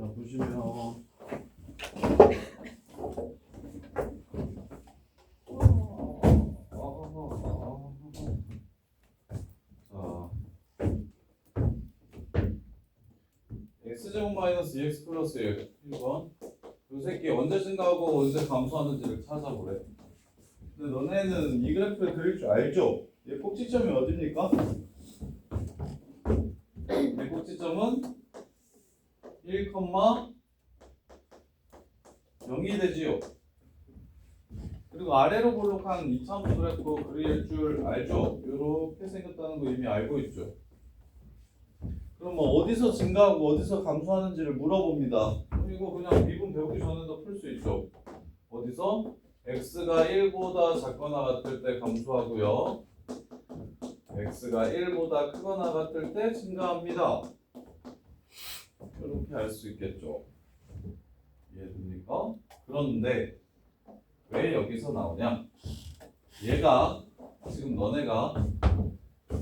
자, 보시면 x제곱 마이너스 2x 플러스 1번 이 새끼 언제 증가하고 언제 감소하는지를 찾아보래. 근데 너네는 이 그래프를 그릴 줄 알죠? 얘 꼭지점이 어딥니까? 얘 꼭지점은 1, 0이 되지요. 그리고 아래로 볼록한 이차함수 그래프 그릴 줄 알죠? 이렇게 생겼다는 거 이미 알고 있죠. 그럼 뭐 어디서 증가하고 어디서 감소하는지를 물어봅니다. 이거 그냥 미분 배우기 전에도 풀 수 있죠. 어디서? x가 1보다 작거나 같을 때 감소하고요. x가 1보다 크거나 같을 때 증가합니다. 이렇게 알 수 있겠죠. 이해됩니까? 그런데 왜 여기서 나오냐? 얘가 지금 너네가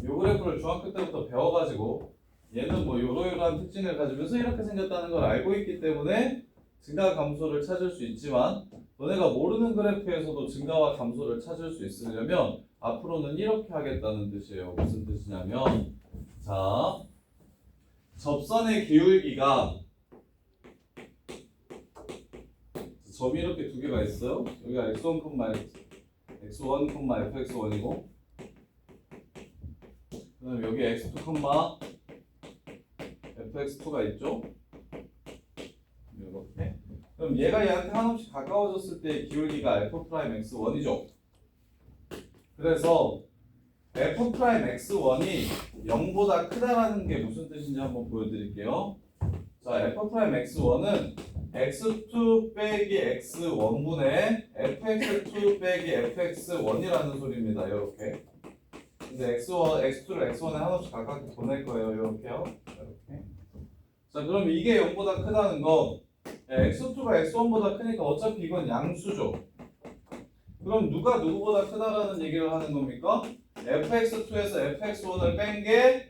요 그래프를 중학교 때부터 배워가지고 얘는 뭐 요러요러한 특징을 가지면서 이렇게 생겼다는 걸 알고 있기 때문에 증가 감소를 찾을 수 있지만 너네가 모르는 그래프에서도 증가와 감소를 찾을 수 있으려면 앞으로는 이렇게 하겠다는 뜻이에요. 무슨 뜻이냐면 자 접선의 기울기가 점이 이렇게 두 개가 있어요. 여기가 x1, fx1이고 그다음에 여기 x2, fx2가 있죠. 이렇게. 그럼 얘가 얘한테 한없이 가까워졌을 때 기울기가 f'x1이죠. 그래서 f'x1이 0보다 크다라는 게 무슨 뜻인지 한번 보여드릴게요. 자, f'x1은 x2 빼기 x1분의 fx2 빼기 fx1이라는 소리입니다. 이렇게. 이제 x2를 x1에 한없이 가깝게 보낼 거예요. 이렇게요. 이렇게. 자, 그럼 이게 0보다 크다는 거 x2가 x1보다 크니까 어차피 이건 양수죠. 그럼 누가 누구보다 크다라는 얘기를 하는 겁니까? fx2에서 fx1을 뺀 게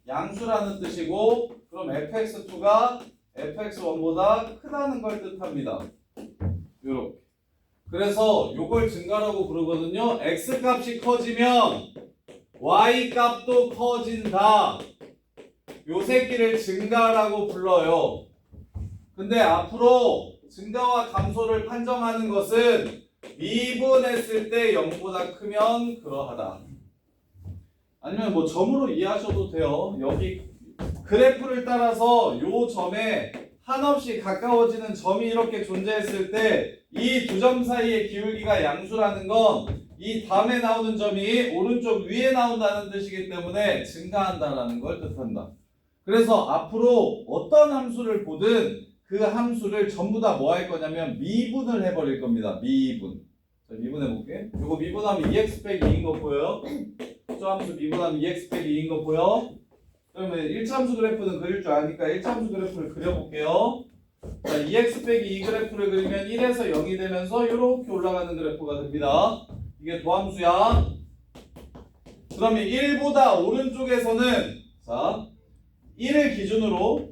양수라는 뜻이고 그럼 fx2가 fx1보다 크다는 걸 뜻합니다. 요렇게. 그래서 요걸 증가라고 부르거든요. x 값이 커지면 y 값도 커진다. 요 새끼를 증가라고 불러요. 근데 앞으로 증가와 감소를 판정하는 것은 미분했을 때 0보다 크면 그러하다. 아니면 뭐 점으로 이해하셔도 돼요. 여기 그래프를 따라서 요 점에 한없이 가까워지는 점이 이렇게 존재했을 때 이 두 점 사이의 기울기가 양수라는 건 이 다음에 나오는 점이 오른쪽 위에 나온다는 뜻이기 때문에 증가한다라는 걸 뜻한다. 그래서 앞으로 어떤 함수를 보든 그 함수를 전부 다 뭐 할 거냐면 미분을 해버릴 겁니다. 미분. 자, 미분해볼게. 요거 미분하면 2x 빼기 2인 거 보여요? 저 함수 미분하면 2x 빼기 2인 거 보여? 그러면 1차함수 그래프는 그릴 줄 아니까 1차함수 그래프를 그려볼게요. 자, 2x 빼기 2 그래프를 그리면 1에서 0이 되면서 이렇게 올라가는 그래프가 됩니다. 이게 도함수야. 그러면 1보다 오른쪽에서는 자 1을 기준으로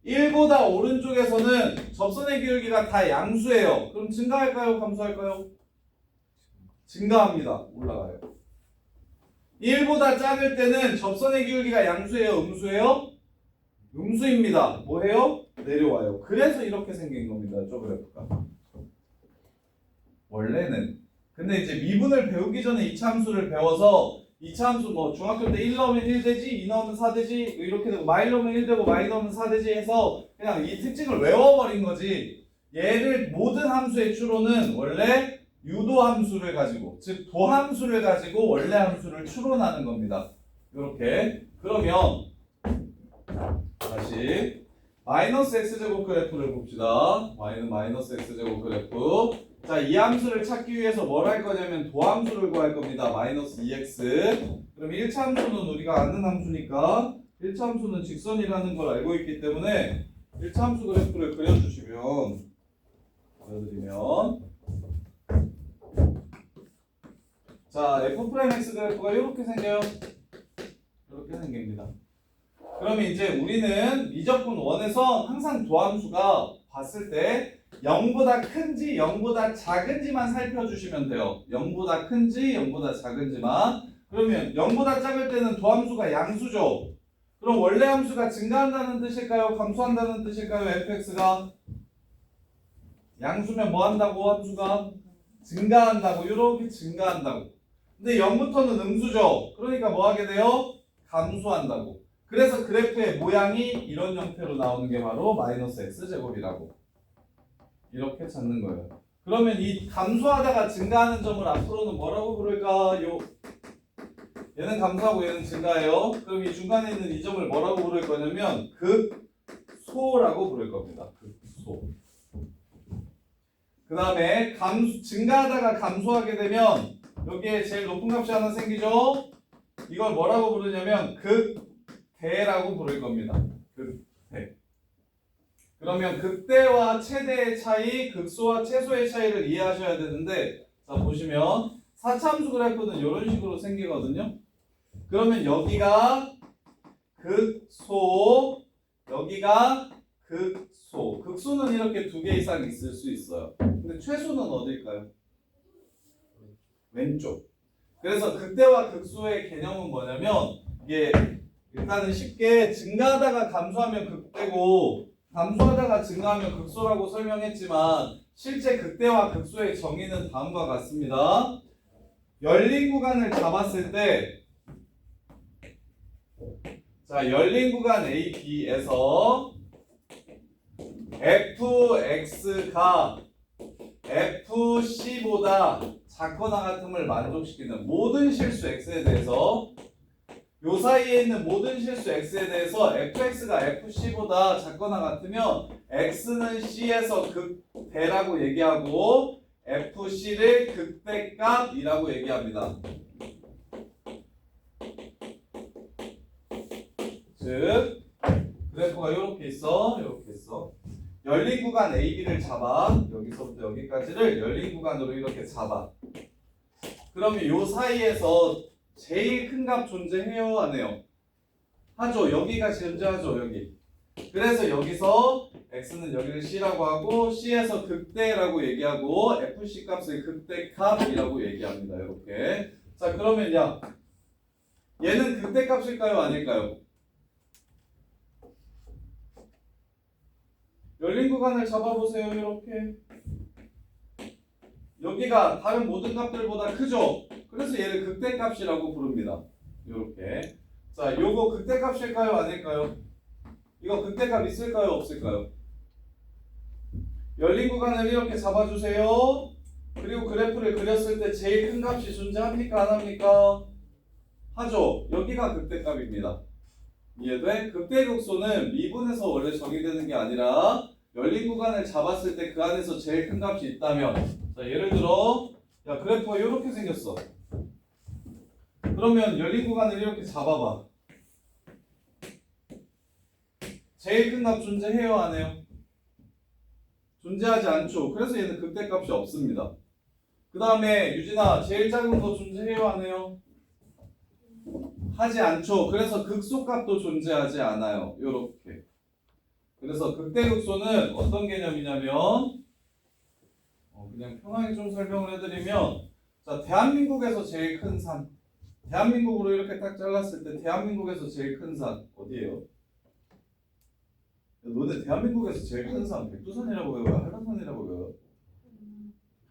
1보다 오른쪽에서는 접선의 기울기가 다 양수예요. 그럼 증가할까요? 감소할까요? 증가합니다. 올라가요. 1보다 작을 때는 접선의 기울기가 양수예요? 음수예요? 음수입니다. 뭐해요? 내려와요. 그래서 이렇게 생긴 겁니다. 저 그래프가. 원래는. 근데 이제 미분을 배우기 전에 이차함수를 배워서 이차함수 뭐 중학교 때 1 넣으면 1 되지, 2 넣으면 4 되지, 이렇게 되고 마이 넣으면 1 되고 마이 넣으면 4 되지 해서 그냥 이 특징을 외워버린 거지. 얘를 모든 함수의 추론은 원래 유도함수를 가지고, 즉 도함수를 가지고 원래 함수를 추론하는 겁니다. 이렇게. 그러면 다시 마이너스 x제곱 그래프를 봅시다. y는 마이너스 x제곱 그래프. 자, 이 함수를 찾기 위해서 뭘 할 거냐면 도함수를 구할 겁니다. 마이너스 2x. 그럼 1차 함수는 우리가 아는 함수니까 1차 함수는 직선이라는 걸 알고 있기 때문에 1차 함수 그래프를 그려주시면 자, f'x 그래프가 이렇게 생겨요. 이렇게 생깁니다. 그러면 이제 우리는 미적분 1에서 항상 도함수가 봤을 때 0보다 큰지 0보다 작은지만 살펴주시면 돼요. 0보다 큰지 0보다 작은지만. 그러면 0보다 작을 때는 도함수가 양수죠. 그럼 원래 함수가 증가한다는 뜻일까요? 감소한다는 뜻일까요? fx가 양수면 뭐 한다고? 함수가 증가한다고. 이렇게 증가한다고. 근데 0부터는 음수죠. 그러니까 뭐 하게 돼요? 감소한다고. 그래서 그래프의 모양이 이런 형태로 나오는 게 바로 마이너스 x제곱이라고. 이렇게 찾는 거예요. 그러면 이 감소하다가 증가하는 점을 앞으로는 뭐라고 부를까요? 얘는 감소하고 얘는 증가해요. 그럼 이 중간에 있는 이 점을 뭐라고 부를 거냐면 극소라고 부를 겁니다. 극소. 그 다음에 증가하다가 감소하게 되면 여기에 제일 높은 값이 하나 생기죠? 이걸 뭐라고 부르냐면 극대라고 부를 겁니다. 극대. 그러면 극대와 최대의 차이, 극소와 최소의 차이를 이해하셔야 되는데, 자 보시면 4차함수 그래프는 이런 식으로 생기거든요. 그러면 여기가 극소, 여기가 극소. 극소는 이렇게 두 개 이상 있을 수 있어요. 근데 최소는 어딜까요? 왼쪽. 그래서 극대와 극소의 개념은 뭐냐면 이게 일단은 쉽게 증가하다가 감소하면 극대고 감소하다가 증가하면 극소라고 설명했지만 실제 극대와 극소의 정의는 다음과 같습니다. 열린 구간을 잡았을 때 자, 열린 구간 A, B에서 fx가 fc보다 작거나 같음을 만족시키는 모든 실수 x에 대해서 요 사이에 있는 모든 실수 x에 대해서 fx가 fc보다 작거나 같으면 x는 c에서 극대라고 얘기하고 fc를 극대값이라고 얘기합니다. 즉 그래프가 이렇게 있어, 이렇게 있어. 열린 구간 AB를 잡아. 여기서부터 여기까지를 열린 구간으로 이렇게 잡아. 그러면 요 사이에서 제일 큰 값 존재해요, 안 해요? 하죠. 여기가 존재하죠, 여기. 그래서 여기서 x는 여기를 c라고 하고 c에서 극대라고 얘기하고 fc 값을 극대값이라고 얘기합니다. 이렇게. 자, 그러면 야 얘는 극대값일까요, 아닐까요? 열린 구간을 잡아보세요. 이렇게. 여기가 다른 모든 값들보다 크죠? 그래서 얘를 극대값이라고 부릅니다. 이렇게. 자, 요거 극대값일까요? 아닐까요? 이거 극대값 있을까요? 없을까요? 열린 구간을 이렇게 잡아주세요. 그리고 그래프를 그렸을 때 제일 큰 값이 존재합니까? 안 합니까? 하죠. 여기가 극대값입니다. 이해돼? 극대극소는 미분에서 원래 정의되는 게 아니라 열린 구간을 잡았을 때 그 안에서 제일 큰 값이 있다면, 자 예를 들어 야 그래프가 이렇게 생겼어. 그러면 열린 구간을 이렇게 잡아봐. 제일 큰 값 존재해요, 안 해요? 존재하지 않죠. 그래서 얘는 극대값이 없습니다. 그 다음에 유진아, 제일 작은 거 존재해요, 안 해요? 하지 않죠. 그래서 극소값도 존재하지 않아요. 요렇게. 그래서 극대극소는 어떤 개념이냐면 그냥 편하게 좀 설명을 해드리면, 자 대한민국에서 제일 큰 산, 대한민국으로 이렇게 딱 잘랐을 때 대한민국에서 제일 큰 산 어디예요? 너네 대한민국에서 제일 큰 산 백두산이라고 배워요? 한라산이라고 배워요?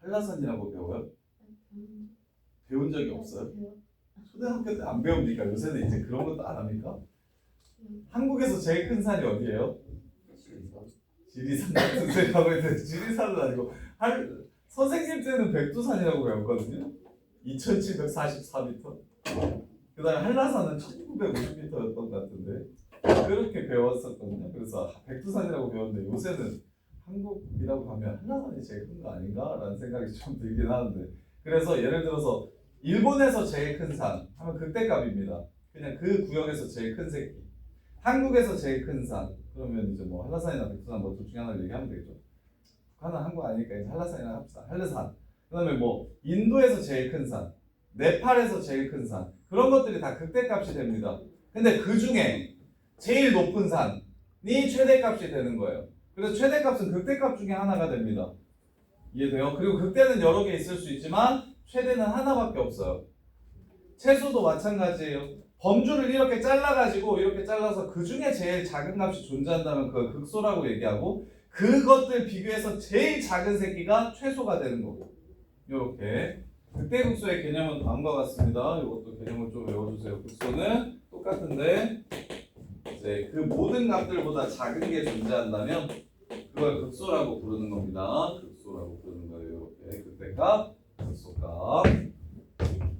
한라산이라고 배워요? 배운 적이 없어요? 초등학교 때 안 배웁니까? 요새는 이제 그런 것도 안 합니까? 한국에서 제일 큰 산이 어디예요? 지리산 같은 소리 하고 있는데 지리산은 아니고 선생님 때는 백두산이라고 배웠거든요. 2744m. 그 다음에 한라산은 1950m였던 것 같은데 그렇게 배웠었거든요. 그래서 백두산이라고 배웠는데 요새는 한국이라고 하면 한라산이 제일 큰 거 아닌가? 라는 생각이 좀 들긴 하는데, 그래서 예를 들어서 일본에서 제일 큰 산 하면 극대값입니다. 그냥 그 구역에서 제일 큰 새끼. 한국에서 제일 큰 산 그러면 이제 뭐 한라산이나 백두산 뭐 둘 중에 하나를 얘기하면 되겠죠. 북한은 한국 아니니까 이제 한라산이나 합시다. 한라산. 그다음에 뭐 인도에서 제일 큰 산, 네팔에서 제일 큰 산, 그런 것들이 다 극대값이 됩니다. 근데 그 중에 제일 높은 산이 최대값이 되는 거예요. 그래서 최대값은 극대값 중에 하나가 됩니다. 이해돼요? 그리고 극대는 여러 개 있을 수 있지만 최대는 하나밖에 없어요. 최소도 마찬가지예요. 범주를 이렇게 잘라가지고 이렇게 잘라서 그 중에 제일 작은 값이 존재한다면 그걸 극소라고 얘기하고 그것들 비교해서 제일 작은 새끼가 최소가 되는 거고 이렇게 극대극소의 개념은 다음과 같습니다. 이것도 개념을 좀 외워주세요. 극소는 똑같은데 이제 그 모든 값들보다 작은 게 존재한다면 그걸 극소라고 부르는 겁니다. 극소라고 부르는 거예요. 이렇게 극대값, 극소값.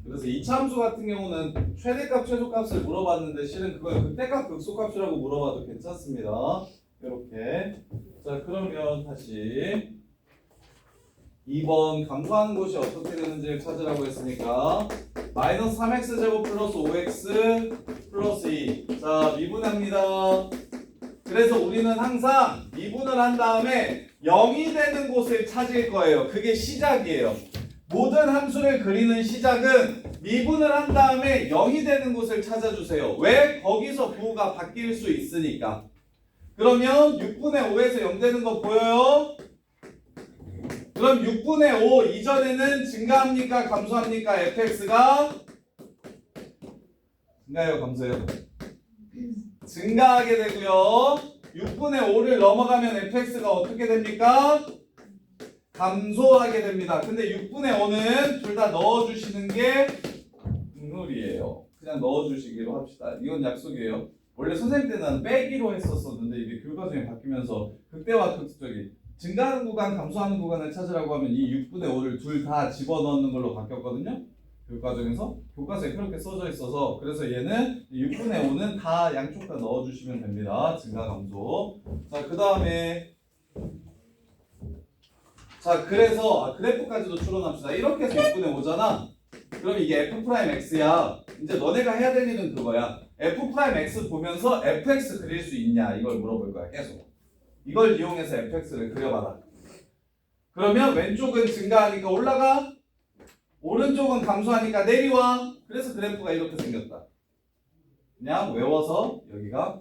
그래서 이차 함수 같은 경우는 최대값, 최소값을 물어봤는데 실은 그걸 극대값, 극소값이라고 물어봐도 괜찮습니다. 이렇게. 자, 그러면 다시 2번 감소하는 곳이 어떻게 되는지를 찾으라고 했으니까 마이너스 3x 제곱 플러스 5x 플러스 2. 자, 미분합니다. 그래서 우리는 항상 미분을 한 다음에 0이 되는 곳을 찾을 거예요. 그게 시작이에요. 모든 함수를 그리는 시작은 미분을 한 다음에 0이 되는 곳을 찾아주세요. 왜? 거기서 부호가 바뀔 수 있으니까. 그러면 6분의 5에서 0 되는 거 보여요? 그럼 6분의 5 이전에는 증가합니까? 감소합니까? fx가 증가해요? 감소해요? 증가하게 되고요. 6분의 5를 넘어가면 fx가 어떻게 됩니까? 감소하게 됩니다. 근데 6분의 5는 둘 다 넣어주시는 게 국룰이에요. 그냥 넣어주시기로 합시다. 이건 약속이에요. 원래 선생님 때는 빼기로 했었었는데 이게 교과정이 바뀌면서 극대와 극소적이 증가하는 구간, 감소하는 구간을 찾으라고 하면 이 6분의 5를 둘 다 집어넣는 걸로 바뀌었거든요. 교과정에서 교과서에 그렇게 써져 있어서 그래서 얘는 6분의 5는 다 양쪽 다 넣어주시면 됩니다. 증가, 감소. 자, 그 다음에 자, 그래서 그래프까지도 추론합시다. 이렇게 해서 6분의 5잖아. 그럼 이게 f'x야. 이제 너네가 해야 될 일은 그거야. f'x 보면서 fx 그릴 수 있냐 이걸 물어볼 거야. 계속. 이걸 이용해서 fx를 그려봐라. 그러면 왼쪽은 증가하니까 올라가. 오른쪽은 감소하니까 내려와. 그래서 그래프가 이렇게 생겼다. 그냥 외워서 여기가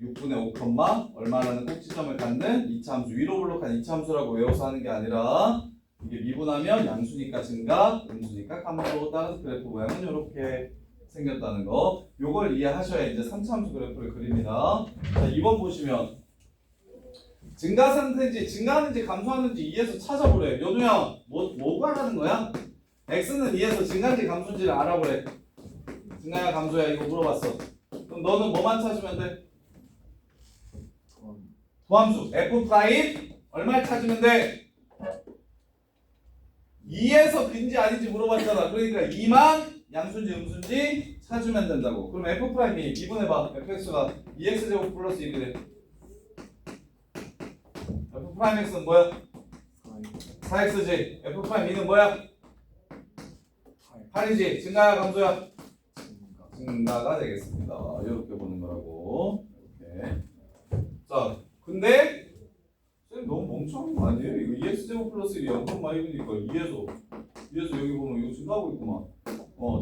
6분의 5, 얼마라는 꼭지점을 갖는 이차함수, 위로 블록한 이차함수라고 외워서 하는 게 아니라 이게 미분하면 양수니까 증가, 음수니까 감소. 따라서 그래프 모양은 이렇게 생겼다는 거. 요걸 이해하셔야 이제 3차함수 그래프를 그립니다. 자, 2번 보시면 증가 상태인지 증가하는지 감소하는지 2에서 찾아보래. 연우야, 뭐가 하는 거야? x는 2에서 증가인지 감소인지를 알아보래. 증가야 감소야 이거 물어봤어. 그럼 너는 뭐만 찾으면 돼? 도함수 f 프라임 얼마를 찾으면 돼? 2에서 빈지 아닌지 물어봤잖아. 그러니까 2만 양수인지 음수인지 찾으면 된다고. 그럼 f 프라임이 미분해봐. fx가 2x 제곱 플러스 1이 돼. f 프라임 x는 뭐야? 4x지. f 프라임 2는 뭐야? 8이지. 증가야 감소야? 증가가 되겠습니다. 이렇게 보는 거라고. 이렇게. 자, 근데 쌤 너무 멍청한 거 아니에요? 이거 2x 제곱 플러스 1이 0,1이니까 2에서 여기 보면 이거 증가하고 있구만.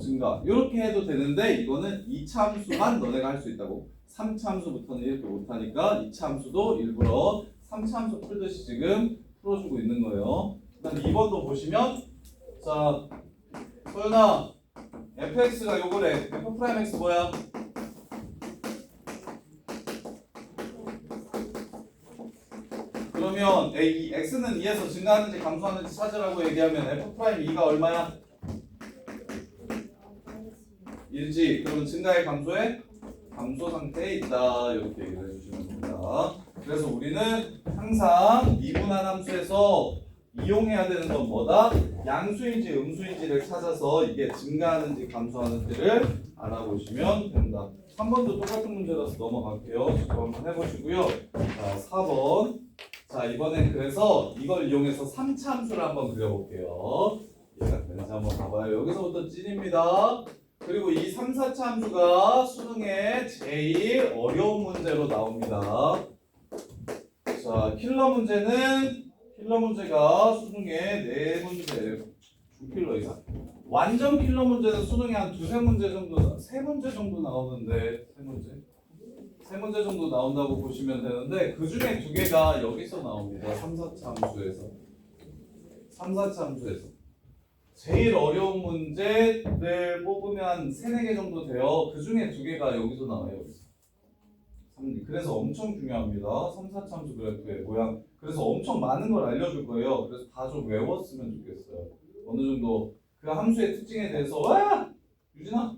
증가. 이렇게 해도 되는데 이거는 2차 함수만 너네가 할 수 있다고. 3차 함수부터는 이렇게 못하니까 2차 함수도 일부러 3차 함수 풀듯이 지금 풀어주고 있는 거예요. 그다음 2번도 보시면 자, 소연아 fx가 요거래. f 프라임 x 뭐야? 그러면 이 x는 2에서 증가하는지 감소하는지 찾으라고 얘기하면 f 프라임 2가 얼마야? 1지. 그러면 증가의 감소에 감소 상태에 있다. 이렇게 얘기를 해주시면 됩니다. 그래서 우리는 항상 미분한 함수에서 이용해야 되는 건 뭐다? 양수인지 음수인지를 찾아서 이게 증가하는지 감소하는지를 알아보시면 된다. 3번도 똑같은 문제라서 넘어갈게요. 직접 한번 해보시고요. 자, 4번. 자, 이번엔 그래서 이걸 이용해서 3차 함수를 한번 그려볼게요. 얘가 되는지 한번 봐봐요. 여기서부터 찐입니다. 그리고 이 3, 4차 함수가 수능에 제일 어려운 문제로 나옵니다. 자, 킬러 문제가 수능에 4문제, 주킬러 이상. 완전 킬러 문제는 수능에 한 2, 3문제 정도, 3문제 정도 나오는데, 3문제? 세 문제 정도 나온다고 보시면 되는데 그 중에 두 개가 여기서 나옵니다. 3, 4차 함수에서. 3, 4차 함수에서. 제일 어려운 문제를 뽑으면 한 3, 4개 정도 돼요. 그 중에 두 개가 여기서 나와요. 여기서. 그래서 엄청 중요합니다. 3, 4차 함수 그래프의 모양. 그래서 엄청 많은 걸 알려줄 거예요. 그래서 다 좀 외웠으면 좋겠어요. 어느 정도 그 함수의 특징에 대해서. 와! 유진아!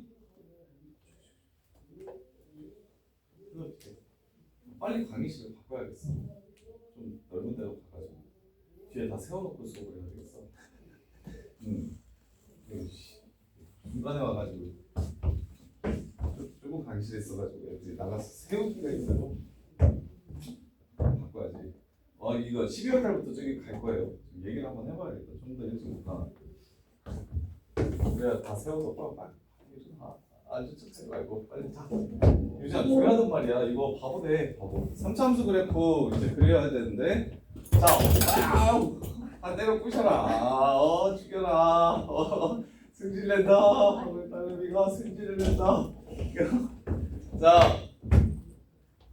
빨리 강의실을 바꿔야겠어. 좀 넓은 데로 가가지고 뒤에 다 세워놓고 수업을 해야 되겠어. 중간에 와가지고 조금 강의실에 있어가지고 애들이 나가서 세우기가 있어요. 바꿔야지. 이거 12월 달부터 저기 갈 거예요. 얘기를 한번 해봐야겠다. 좀 더 일찍 가. 그래야 다 세워서 빨리 아주 척하지 말고 빨리 자. 유진아 중요하단 말이야. 이거 바보네 바보. 3차 함수 그래프 이제 그려야 되는데 자 와우 한 대로 부셔라. 죽여라. 승질낸다. 딸내미가 승질을 낸다. 자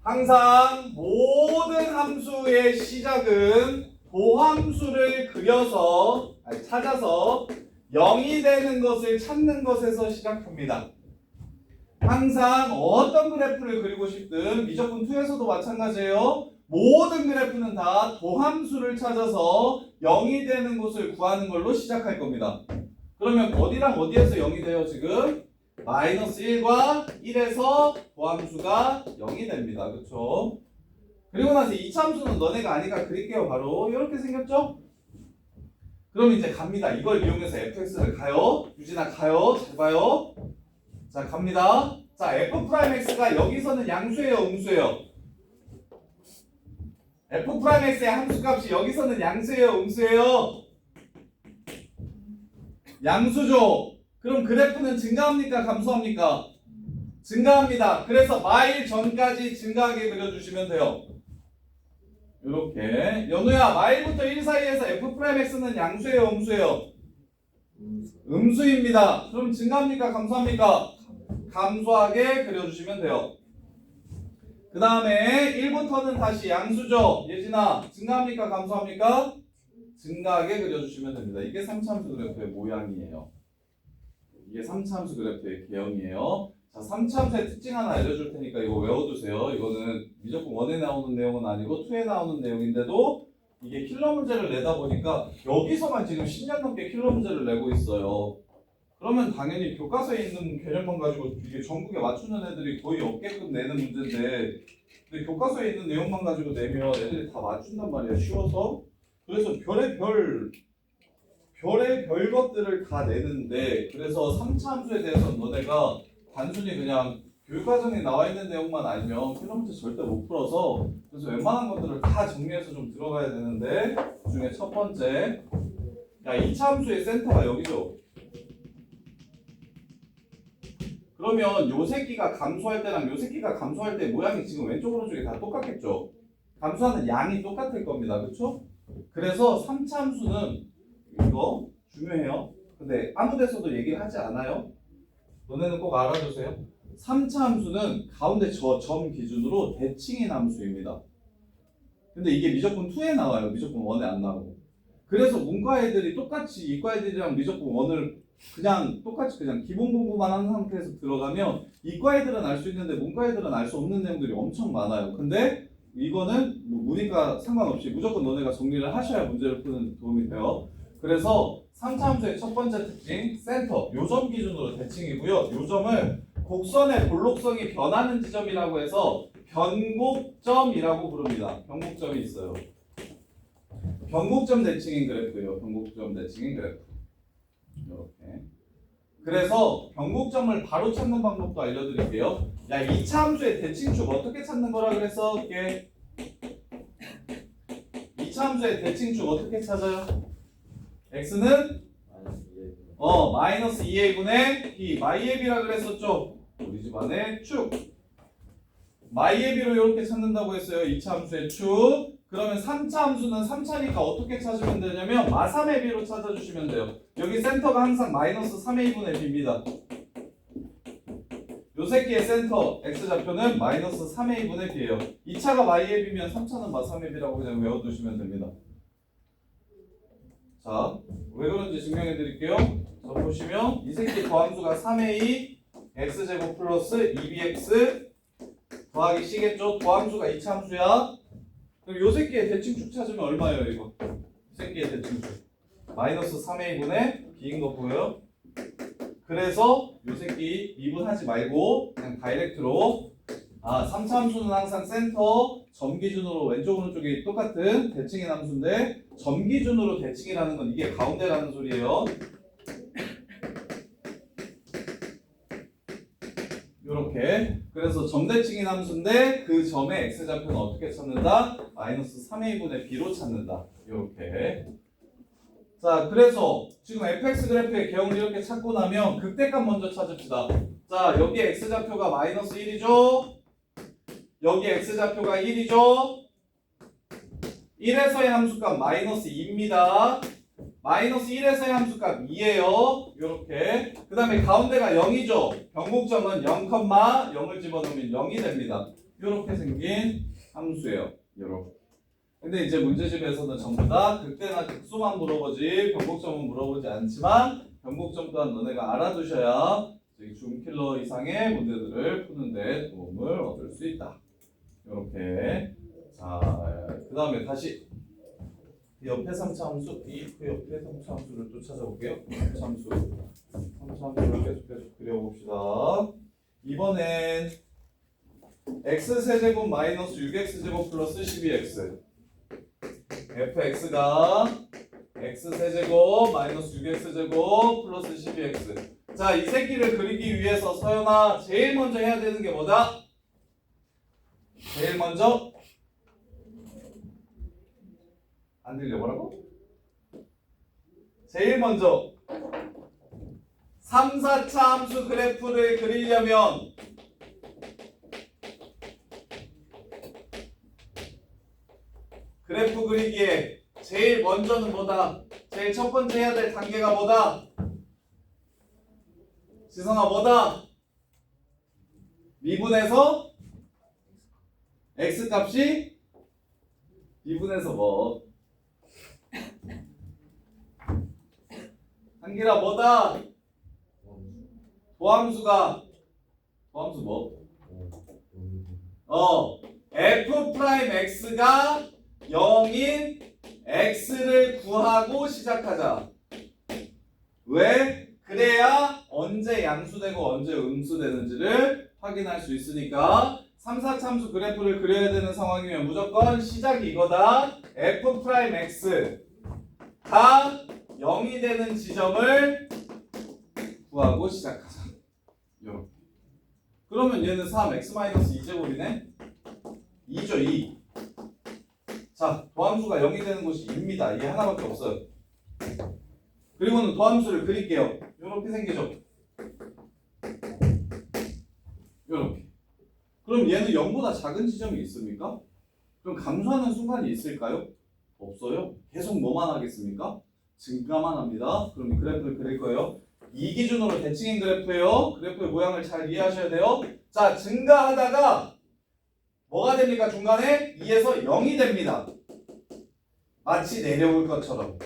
항상 모든 함수의 시작은 도함수를 그려서 찾아서 0이 되는 것을 찾는 것에서 시작합니다. 항상 어떤 그래프를 그리고 싶든 미적분 2에서도 마찬가지예요. 모든 그래프는 다 도함수를 찾아서 0이 되는 곳을 구하는 걸로 시작할 겁니다. 그러면 어디랑 어디에서 0이 돼요 지금? -1과 1에서 도함수가 0이 됩니다. 그렇죠? 그리고 나서 2차 함수는 너네가 아니까 그릴게요. 바로 이렇게 생겼죠? 그럼 이제 갑니다. 이걸 이용해서 fx를 가요. 유진아 가요. 잘 봐요. 자 갑니다. 자 f'x가 여기서는 양수예요 음수예요? f'x의 함수값이 여기서는 양수예요 음수예요? 양수죠. 그럼 그래프는 증가합니까 감소합니까? 증가합니다. 그래서 마일 전까지 증가하게 그려주시면 돼요. 이렇게 연우야 마일부터 1 사이에서 f'x는 양수예요 음수예요? 음수입니다. 그럼 증가합니까 감소합니까? 감소하게 그려주시면 돼요. 그 다음에 1부터는 다시 양수죠. 예진아 증가합니까 감소합니까? 증가하게 그려주시면 됩니다. 이게 3차 함수 그래프의 모양이에요. 이게 3차 함수 그래프의 개형이에요. 자, 3차 함수의 특징 하나 알려줄 테니까 이거 외워두세요. 이거는 미적분 1에 나오는 내용은 아니고 2에 나오는 내용인데도 이게 킬러 문제를 내다 보니까 여기서만 지금 10년 넘게 킬러 문제를 내고 있어요. 그러면 당연히 교과서에 있는 개념만 가지고 이게 전국에 맞추는 애들이 거의 없게끔 내는 문제인데 근데 교과서에 있는 내용만 가지고 내면 애들이 다 맞춘단 말이야. 쉬워서. 그래서 별의 별 것들을 다 내는데 그래서 3차 함수에 대해서는 너네가 단순히 그냥 교육과정에 나와 있는 내용만 알면 킬러 문제 절대 못 풀어서 그래서 웬만한 것들을 다 정리해서 좀 들어가야 되는데 그 중에 첫 번째 2차 함수의 센터가 여기죠. 그러면 요 새끼가 감소할 때랑 요 새끼가 감소할 때 모양이 지금 왼쪽 오른쪽이 다 똑같겠죠. 감소하는 양이 똑같을 겁니다. 그렇죠? 그래서 3차 함수는 이거 중요해요. 근데 아무 데서도 얘기를 하지 않아요. 너네는 꼭 알아두세요. 3차 함수는 가운데 저 점 기준으로 대칭인 함수입니다. 근데 이게 미적분 2에 나와요. 미적분 1에 안 나오고. 그래서 문과 애들이 똑같이 이과 애들이랑 미적분 1을 그냥 똑같이 그냥 기본 공부만 한 상태에서 들어가면 이과 애들은 알 수 있는데 문과 애들은 알 수 없는 내용들이 엄청 많아요. 근데 이거는 문이과 상관없이 무조건 너네가 정리를 하셔야 문제를 푸는 도움이 돼요. 그래서 3차 함수의 첫 번째 특징 센터 요점 기준으로 대칭이고요. 요점을 곡선의 볼록성이 변하는 지점이라고 해서 변곡점이라고 부릅니다. 변곡점이 있어요. 변곡점 대칭인 그래프예요. 변곡점 대칭인 그래프. 이렇게. 그래서 변곡점을 바로 찾는 방법도 알려드릴게요. 야, 2차 함수의 대칭축 어떻게 찾는 거라 그랬어? 이게 2차 함수의 대칭축 어떻게 찾아요? x는 마이너스 2a분의 b 마이의 b라 그랬었죠? 우리 집안의 축 마이의 b로 이렇게 찾는다고 했어요. 2차 함수의 축. 그러면 3차 함수는 3차니까 어떻게 찾으면 되냐면 마3의 b로 찾아주시면 돼요. 여기 센터가 항상 마이너스 3a분의 b입니다. 요 새끼의 센터 x좌표는 마이너스 3a 분의 b예요. 2차가 y앱이면 3차는 마3앱이라고 그냥 외워두시면 됩니다. 자, 왜 그런지 증명해 드릴게요. 자, 보시면 이 새끼 더함수가 3a x제곱 플러스 2bx 더하기 c겠죠? 더함수가 이차함수야. 그럼 요 새끼의 대칭축 찾으면 얼마예요 이거? 이 새끼의 대칭축 마이너스 3a 분의 b인 거 보여요? 그래서 요 새끼 미분하지 말고 그냥 다이렉트로 3차 함수는 항상 센터 점 기준으로 왼쪽 오른쪽이 똑같은 대칭인 함수인데 점 기준으로 대칭이라는 건 이게 가운데라는 소리예요. 요렇게. 그래서 점대칭인 함수인데 그 점의 x좌표는 어떻게 찾는다? 마이너스 3a분의 b로 찾는다. 요렇게. 자, 그래서 지금 fx 그래프의 개형을 이렇게 찾고 나면 극대값 먼저 찾읍시다. 자, 여기 x좌표가 마이너스 1이죠? 여기 x좌표가 1이죠? 1에서의 함수값 마이너스 2입니다. 마이너스 1에서의 함수값 2예요. 요렇게. 그 다음에 가운데가 0이죠. 변곡점은 0,0을 집어넣으면 0이 됩니다. 요렇게 생긴 함수예요. 요렇게. 근데 이제 문제집에서는 전부 다 극대나 극소만 물어보지 변곡점은 물어보지 않지만 변곡점 또한 너네가 알아두셔야 중킬러 이상의 문제들을 푸는데 도움을 얻을 수 있다. 요렇게. 자, 그 다음에 다시 옆에 3차 함수, 그 옆에 3차 함수를 또 찾아볼게요. 3차 함수를 계속 그려봅시다. 이번엔 x세제곱 마이너스 6x제곱 플러스 12x fx가 x세제곱 마이너스 6x제곱 플러스 12x. 자, 이 새끼를 그리기 위해서 서연아 제일 먼저 해야 되는 게 뭐다? 제일 먼저 안 들려 뭐라고? 제일 먼저 3, 4차 함수 그래프를 그리려면 그래프 그리기에 제일 먼저는 뭐다? 제일 첫 번째 해야 될 단계가 뭐다? 지성아 뭐다? 미분해서 x값이 미분해서 뭐? 한기라 뭐다? 도함수가 도함수 뭐? f 프라임 x가 0인 x를 구하고 시작하자. 왜? 그래야 언제 양수되고 언제 음수되는지를 확인할 수 있으니까 3, 4차 함수 그래프를 그려야 되는 상황이면 무조건 시작이 이거다. f 프라임 x가 0이 되는 지점을 구하고 시작하자. 이렇게. 그러면 얘는 3x-2제곱이네? 2죠, 2. 자, 도함수가 0이 되는 곳이 2입니다. 이게 하나밖에 없어요. 그리고는 도함수를 그릴게요. 이렇게 생기죠. 이렇게. 그럼 얘는 0보다 작은 지점이 있습니까? 그럼 감소하는 순간이 있을까요? 없어요. 계속 뭐만 하겠습니까? 증가만 합니다. 그럼 그래프를 그릴 거예요. 이 기준으로 대칭인 그래프예요. 그래프의 모양을 잘 이해하셔야 돼요. 자, 증가하다가 뭐가 됩니까? 중간에 2에서 0이 됩니다. 마치 내려올 것처럼.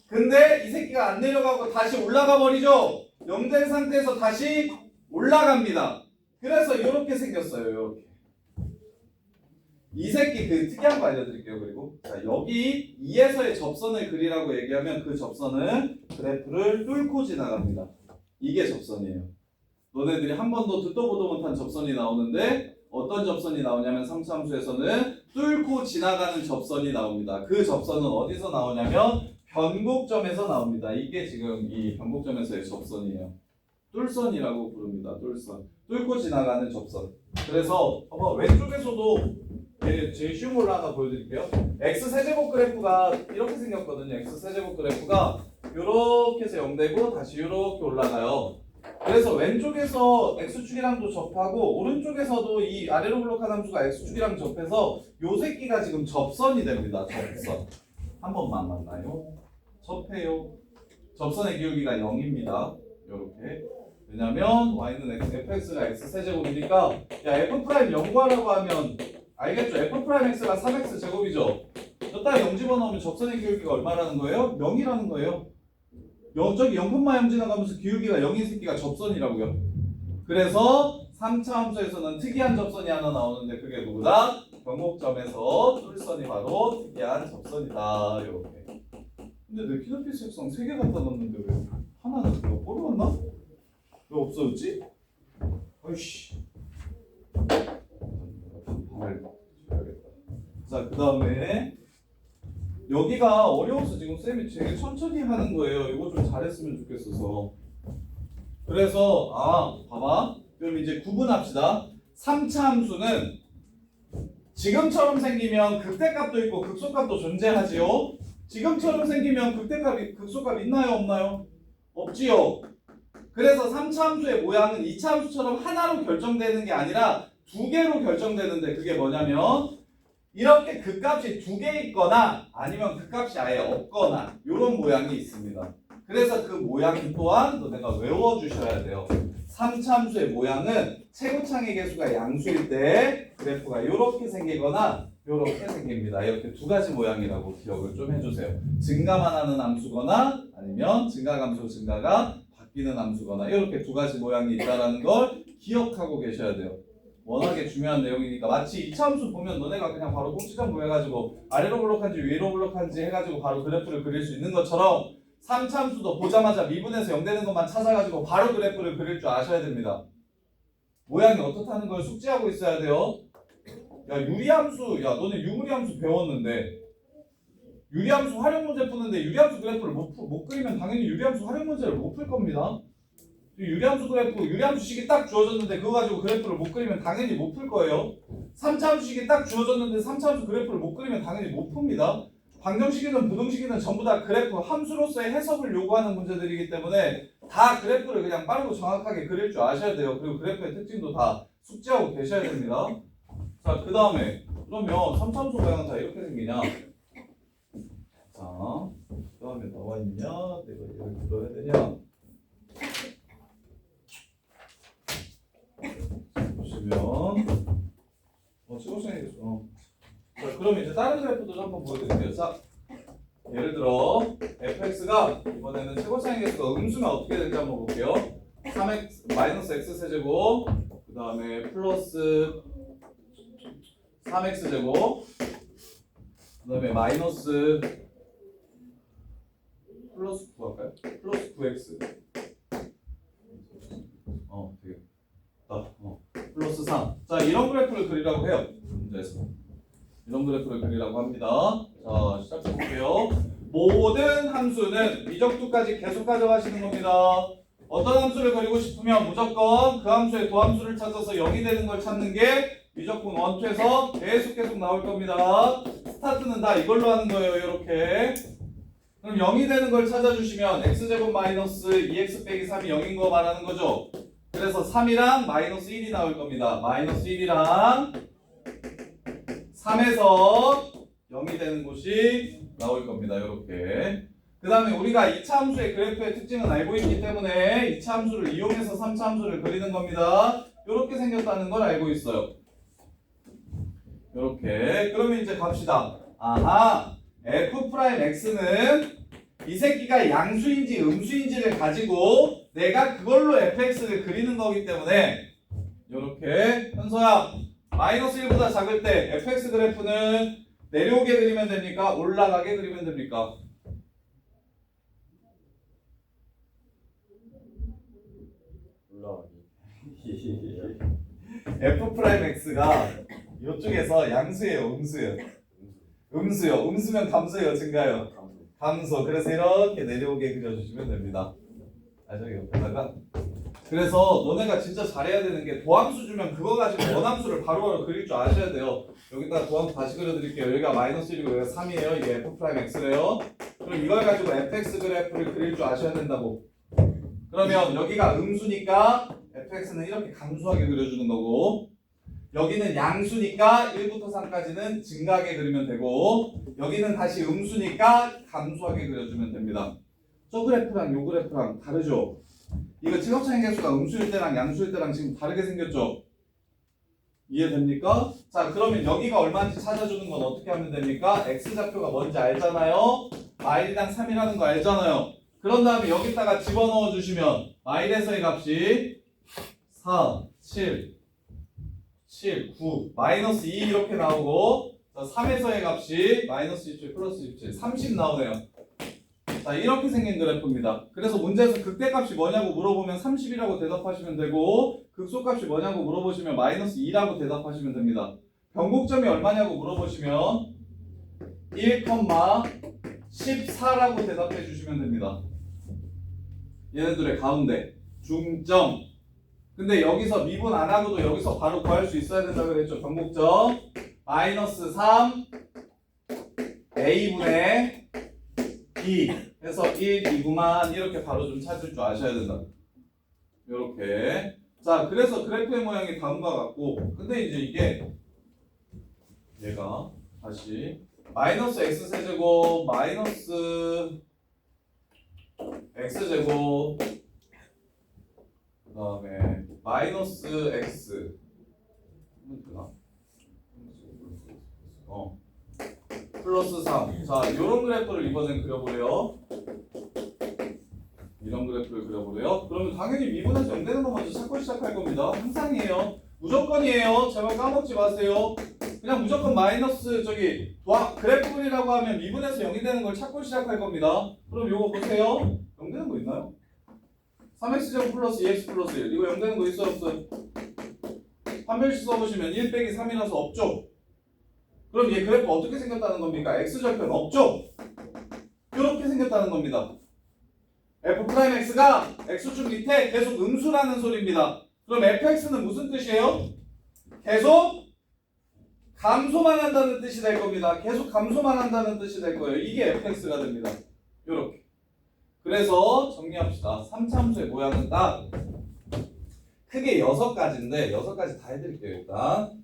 근데 이 새끼가 안 내려가고 다시 올라가 버리죠. 0 된 상태에서 다시 올라갑니다. 그래서 이렇게 생겼어요. 이렇게. 이 새끼 그 특이한 거 알려드릴게요. 그리고 자, 여기 2에서의 접선을 그리라고 얘기하면 그 접선은 그래프를 뚫고 지나갑니다. 이게 접선이에요. 너네들이 한 번도 듣도 보도 못한 접선이 나오는데 어떤 접선이 나오냐면 3차 함수에서는 뚫고 지나가는 접선이 나옵니다. 그 접선은 어디서 나오냐면 변곡점에서 나옵니다. 이게 지금 이 변곡점에서의 접선이에요. 뚫선이라고 부릅니다. 뚫선. 뚫고 지나가는 접선. 그래서 왼쪽에서도 제일 쉬운 걸로 하나 보여드릴게요. x세제곱 그래프가 이렇게 생겼거든요. x세제곱 그래프가 이렇게 해서 0되고 다시 이렇게 올라가요. 그래서 왼쪽에서 x축이랑도 접하고 오른쪽에서도 이 아래로 블록한 함수가 x축이랑 접해서 요 새끼가 지금 접선이 됩니다. 접선. 한 번만 만나요. 접해요. 접선의 기울기가 0입니다. 이렇게. 왜냐면 y는 fx가 x 세제곱이니까 야 f 프라임 0 구하라고 하면 알겠죠? f 프라임 x가 3x 제곱이죠. 저따 0 집어넣으면 접선의 기울기가 얼마라는 거예요? 0이라는 거예요. 저기 0,0 지나가면서 기울기가 0인 새끼가 접선이라고요. 그래서 3차 함수에서는 특이한 접선이 하나 나오는데 그게 누구다? 경곡점에서 뚫선이 바로 특이한 접선이다. 이렇게. 근데 내 키노피스 색상 3개 갖다 놨는데 왜 하나는 내가 버려왔나? 왜 없어졌지? 아이씨. 발을 줘야겠다. 자, 그 다음에 여기가 어려워서 지금 쌤이 되게 천천히 하는 거예요. 이거 좀 잘했으면 좋겠어서. 그래서 봐봐. 그럼 이제 구분합시다. 3차 함수는 지금처럼 생기면 극대값도 있고 극소값도 존재하지요. 지금처럼 생기면 극대값, 극소값 있나요? 없나요? 없지요. 그래서 3차 함수의 모양은 2차 함수처럼 하나로 결정되는 게 아니라 2개로 결정되는데 그게 뭐냐면 이렇게 극값이 2개 있거나 아니면 극값이 아예 없거나 이런 모양이 있습니다. 그래서 그 모양 또한 너네가 외워주셔야 돼요. 3차 함수의 모양은 최고창의 개수가 양수일 때 그래프가 이렇게 생기거나 이렇게 생깁니다. 이렇게 2가지 모양이라고 기억을 좀 해주세요. 증가만 하는 함수거나 아니면 증가함수 증가가 바뀌는 함수거나 이렇게 2가지 모양이 있다는 걸 기억하고 계셔야 돼요. 워낙에 중요한 내용이니까 마치 2차 함수 보면 너네가 그냥 바로 꼭지점 구해가지고 아래로 블록한지 위로 블록한지 해가지고 바로 그래프를 그릴 수 있는 것처럼 3차 함수도 보자마자 미분에서 0 되는 것만 찾아가지고 바로 그래프를 그릴 줄 아셔야 됩니다. 모양이 어떻다는 걸 숙지하고 있어야 돼요. 야 유리함수, 야 너네 유무리함수 배웠는데 유리함수 활용 문제 푸는데 유리함수 그래프를 못 그리면 당연히 유리함수 활용 문제를 못 풀 겁니다. 유리함수 그래프, 유리함수식이 딱 주어졌는데 그거 가지고 그래프를 못 그리면 당연히 못 풀 거예요. 3차 함수식이 딱 주어졌는데 3차 함수 그래프를 못 그리면 당연히 못 풉니다. 방정식이든 부등식이든 전부 다 그래프 함수로서의 해석을 요구하는 문제들이기 때문에 다 그래프를 그냥 빠르고 정확하게 그릴 줄 아셔야 돼요. 그리고 그래프의 특징도 다 숙지하고 계셔야 됩니다. 자, 그 다음에 그러면 3차 함수 모양은 다 이렇게 생기냐? 자, 그 다음에 나와 있냐? 내가 얘를 들어야 되냐? 보시면 최고층이 자, 그럼 이제 다른 그래프도 좀 한번 보여드릴게요. 자, 예를 들어 fx가 이번에는 최고차의 개수가 음수면 어떻게 되는지 한번 볼게요. 3x 마이너스 x 세제곱 그 다음에 플러스 3x 제곱 그 다음에 마이너스 플러스 9 할까요? 플러스 9x 되겠다. 플러스 3. 자, 이런 그래프를 그리라고 해요. 문제에서. 이런 그래프를 그리라고 합니다. 자, 시작해볼게요. 모든 함수는 미적수까지 계속 가져가시는 겁니다. 어떤 함수를 그리고 싶으면 무조건 그 함수의 도함수를 찾아서 0이 되는 걸 찾는 게 미적분 1, 2에서 계속 나올 겁니다. 스타트는 다 이걸로 하는 거예요. 이렇게. 그럼 0이 되는 걸 찾아주시면 x제곱 마이너스 2x 빼기 3이 0인 거 말하는 거죠. 그래서 3이랑 마이너스 1이 나올 겁니다. 마이너스 1이랑 3에서 0이 되는 곳이 나올 겁니다. 이렇게. 그 다음에 우리가 2차 함수의 그래프의 특징은 알고 있기 때문에 2차 함수를 이용해서 3차 함수를 그리는 겁니다. 이렇게 생겼다는 걸 알고 있어요. 이렇게. 그러면 이제 갑시다. 아하, f'x는 이 새끼가 양수인지 음수인지를 가지고 내가 그걸로 fx를 그리는 거기 때문에 이렇게 현서야 마이너스 1보다 작을 때 fx 그래프는 내려오게 그리면 됩니까? 올라가게 그리면 됩니까? 올라가기. f'x가 이쪽에서 양수예요, 음수예요? 음수요. 음수면 감소예요, 증가요? 감소. 그래서 이렇게 내려오게 그려주시면 됩니다. 저기 옆에다가. 그래서 너네가 진짜 잘해야 되는 게 도함수 주면 그거 가지고 원함수를 바로바로 그릴 줄 아셔야 돼요. 여기다가 도함수 다시 그려드릴게요. 여기가 마이너스 1이고 여기가 3이에요. 이게 f'x래요. 그럼 이걸 가지고 fx 그래프를 그릴 줄 아셔야 된다고. 그러면 여기가 음수니까 fx는 이렇게 감소하게 그려주는 거고 여기는 양수니까 1부터 3까지는 증가하게 그리면 되고 여기는 다시 음수니까 감소하게 그려주면 됩니다. 저 그래프랑 요 그래프랑 다르죠? 이거 최고차의 개수가 음수일 때랑 양수일 때랑 지금 다르게 생겼죠? 이해됩니까? 자, 그러면 여기가 얼마인지 찾아주는 건 어떻게 하면 됩니까? x좌표가 뭔지 알잖아요. 마일이랑 3이라는 거 알잖아요. 그런 다음에 여기다가 집어넣어 주시면 마일에서의 값이 4, 7, 9, 마이너스 2 이렇게 나오고, 자, 3에서의 값이 마이너스 27, 플러스 27, 30 나오네요. 자, 이렇게 생긴 그래프입니다. 그래서 문제에서 극대값이 뭐냐고 물어보면 30이라고 대답하시면 되고, 극소값이 뭐냐고 물어보시면 마이너스 2라고 대답하시면 됩니다. 변곡점이 얼마냐고 물어보시면 1,14라고 대답해 주시면 됩니다. 얘네들의 가운데 중점. 근데 여기서 미분 안 하고도 여기서 바로 구할 수 있어야 된다고 그랬죠. 변곡점 마이너스 3 a분의 b 해서 1, 2구만 이렇게 바로 좀 찾을 줄 아셔야 된다. 이렇게. 자, 그래서 그래프의 모양이 다음과 같고, 근데 이제 이게 얘가 다시 마이너스 x세제곱 마이너스 x제곱 그 다음에 마이너스 x 플러스 3. 자, 이런 그래프를 이번엔 그려보래요. 이런 그래프를 그려보래요. 그러면 당연히 미분에서 0되는 거 먼저 찾고 시작할 겁니다. 항상이에요. 무조건이에요. 제발 까먹지 마세요. 그냥 무조건 마이너스 그래프분이라고 하면 미분에서 0이 되는 걸 찾고 시작할 겁니다. 그럼 요거 보세요. 0 되는 거 있나요? 3x제곱 플러스 2x 플러스 1 이거 0 되는 거 있어요 없어요? 한 별씩 써보시면 1 빼기 3이라서 없죠? 그럼 얘 그래프 어떻게 생겼다는 겁니까? x절편 없죠? 이렇게 생겼다는 겁니다. f'x가 x축 밑에 계속 음수라는 소리입니다. 그럼 fx는 무슨 뜻이에요? 계속 감소만 한다는 뜻이 될 겁니다. 계속 감소만 한다는 뜻이 될 거예요. 이게 fx가 됩니다. 이렇게. 그래서 정리합시다. 3차함수의 모양은 딱 크게 6가지인데 6가지 다 해드릴게요. 일단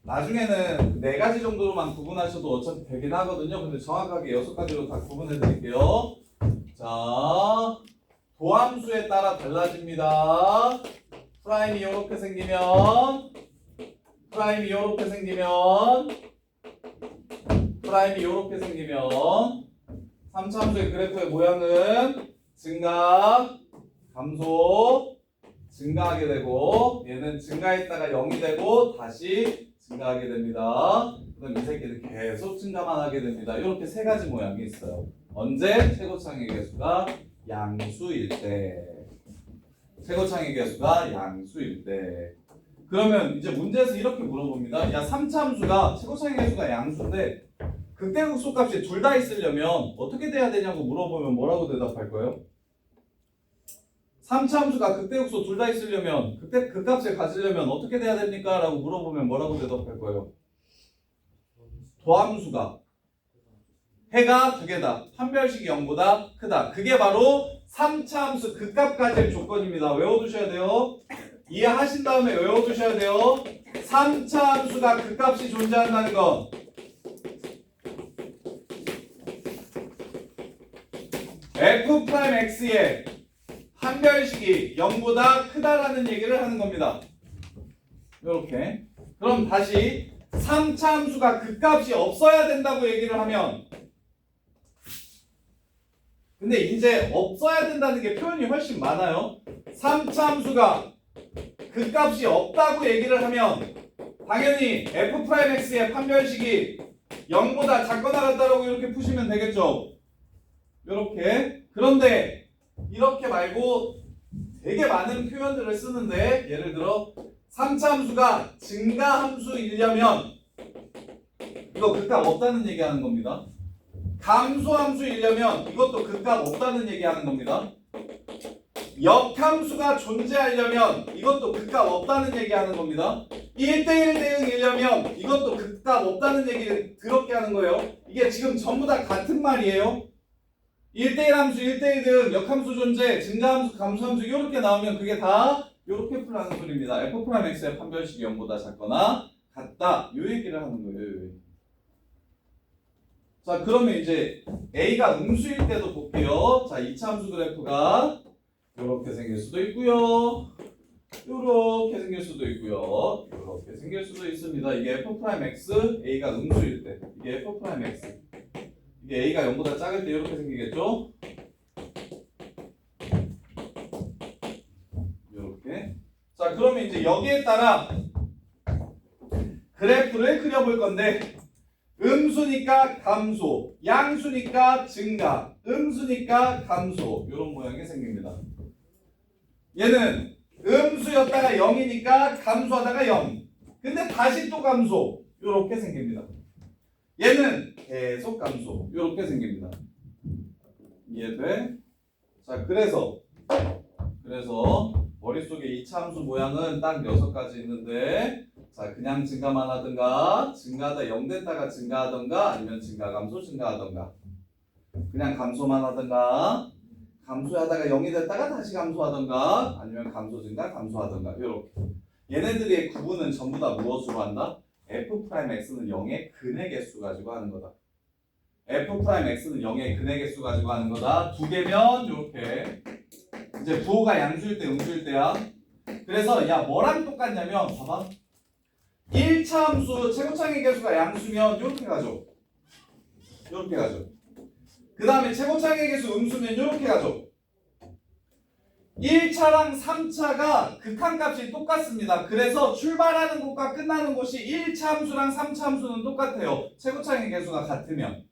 나중에는 4가지 정도로만 구분하셔도 어차피 되긴 하거든요. 근데 정확하게 6가지로 다 구분해드릴게요. 자, 도함수에 따라 달라집니다. 프라임이 이렇게 생기면 프라임이 이렇게 생기면 3차함수의 그래프의 모양은 증가, 감소, 증가하게 되고 얘는 증가했다가 0이 되고 다시 증가하게 됩니다. 그럼 이 새끼는 계속 증가만 하게 됩니다. 이렇게 3가지 모양이 있어요. 언제? 최고창의 개수가 양수일 때. 최고창의 개수가 양수일 때. 그러면 이제 문제에서 이렇게 물어봅니다. 야, 3차함수가 최고창의 개수가 양수인데 극대극소값이 둘 다 있으려면 어떻게 돼야 되냐고 물어보면 뭐라고 대답할 거예요? 3차함수가 극대극소 둘 다 있으려면 그 값을 가지려면 어떻게 돼야 됩니까? 라고 물어보면 뭐라고 대답할 거예요? 도함수가 해가 2개다. 한 별씩이 0보다 크다. 그게 바로 3차함수 극값 가질 조건입니다. 외워두셔야 돼요. 이해하신 다음에 외워두셔야 돼요. 3차함수가 극값이 존재한다는 건 f'x의 한 별씩이 0보다 크다라는 얘기를 하는 겁니다. 이렇게. 그럼 다시 3차함수가 극값이 없어야 된다고 얘기를 하면 근데 이제 없어야 된다는 게 표현이 훨씬 많아요. 3차함수가 극값이 없다고 얘기를 하면 당연히 f'x의 판별식이 0보다 작거나 같다라고 이렇게 푸시면 되겠죠. 이렇게. 그런데 이렇게 말고 되게 많은 표현들을 쓰는데 예를 들어 3차함수가 증가함수이려면 이거 극값 없다는 얘기하는 겁니다. 감소함수이려면 이것도 극값 없다는 얘기하는 겁니다. 역함수가 존재하려면 이것도 극값 없다는 얘기하는 겁니다. 1대1 대응이려면 이것도 극값 없다는 얘기를 더럽게 하는 거예요. 이게 지금 전부 다 같은 말이에요. 1대1 함수, 1대1 대응, 역함수 존재, 증가함수, 감소함수 이렇게 나오면 그게 다 이렇게 풀라는 소리입니다. f'x의 판별식이 0보다 작거나 같다. 이 얘기를 하는 거예요. 자, 그러면 이제 A가 음수일 때도 볼게요. 자, 2차 함수 그래프가 이렇게 생길 수도 있고요. 이렇게 생길 수도 있고요. 이렇게 생길 수도 있습니다. 이게 f'(x) a가 음수일 때, 이게 f'(x) 이게 a가 0보다 작을 때 이렇게 생기겠죠? 이렇게. 자, 그러면 이제 여기에 따라 그래프를 그려볼 건데, 음수니까 감소, 양수니까 증가, 음수니까 감소, 이런 모양이 생깁니다. 얘는 음수였다가 0이니까 감소하다가 0. 근데 다시 또 감소, 이렇게 생깁니다. 얘는 계속 감소, 이렇게 생깁니다. 이해돼? 자, 그래서 머릿속에 이차함수 모양은 딱 6가지 있는데, 자, 그냥 증가만 하든가, 증가하다 0 됐다가 증가하든가, 아니면 증가 감소 증가하든가, 그냥 감소만 하든가, 감소하다가 0이 됐다가 다시 감소하든가, 아니면 감소 증가 감소하든가, 이렇게. 얘네들의 구분은 전부 다 무엇으로 한다? f'x는 0의 근의 개수 가지고 하는 거다. f'x는 0의 근의 개수 가지고 하는 거다. 두 개면 이렇게. 이제 부호가 양수일 때 음수일 때야. 그래서 야, 뭐랑 똑같냐면 봐봐. 1차 함수 최고창의 개수가 양수면 이렇게 가죠. 이렇게 가죠. 그 다음에 최고창의 개수 음수면 이렇게 가죠. 1차랑 3차가 극한값이 똑같습니다. 그래서 출발하는 곳과 끝나는 곳이 1차 함수랑 3차 함수는 똑같아요. 최고창의 개수가 같으면.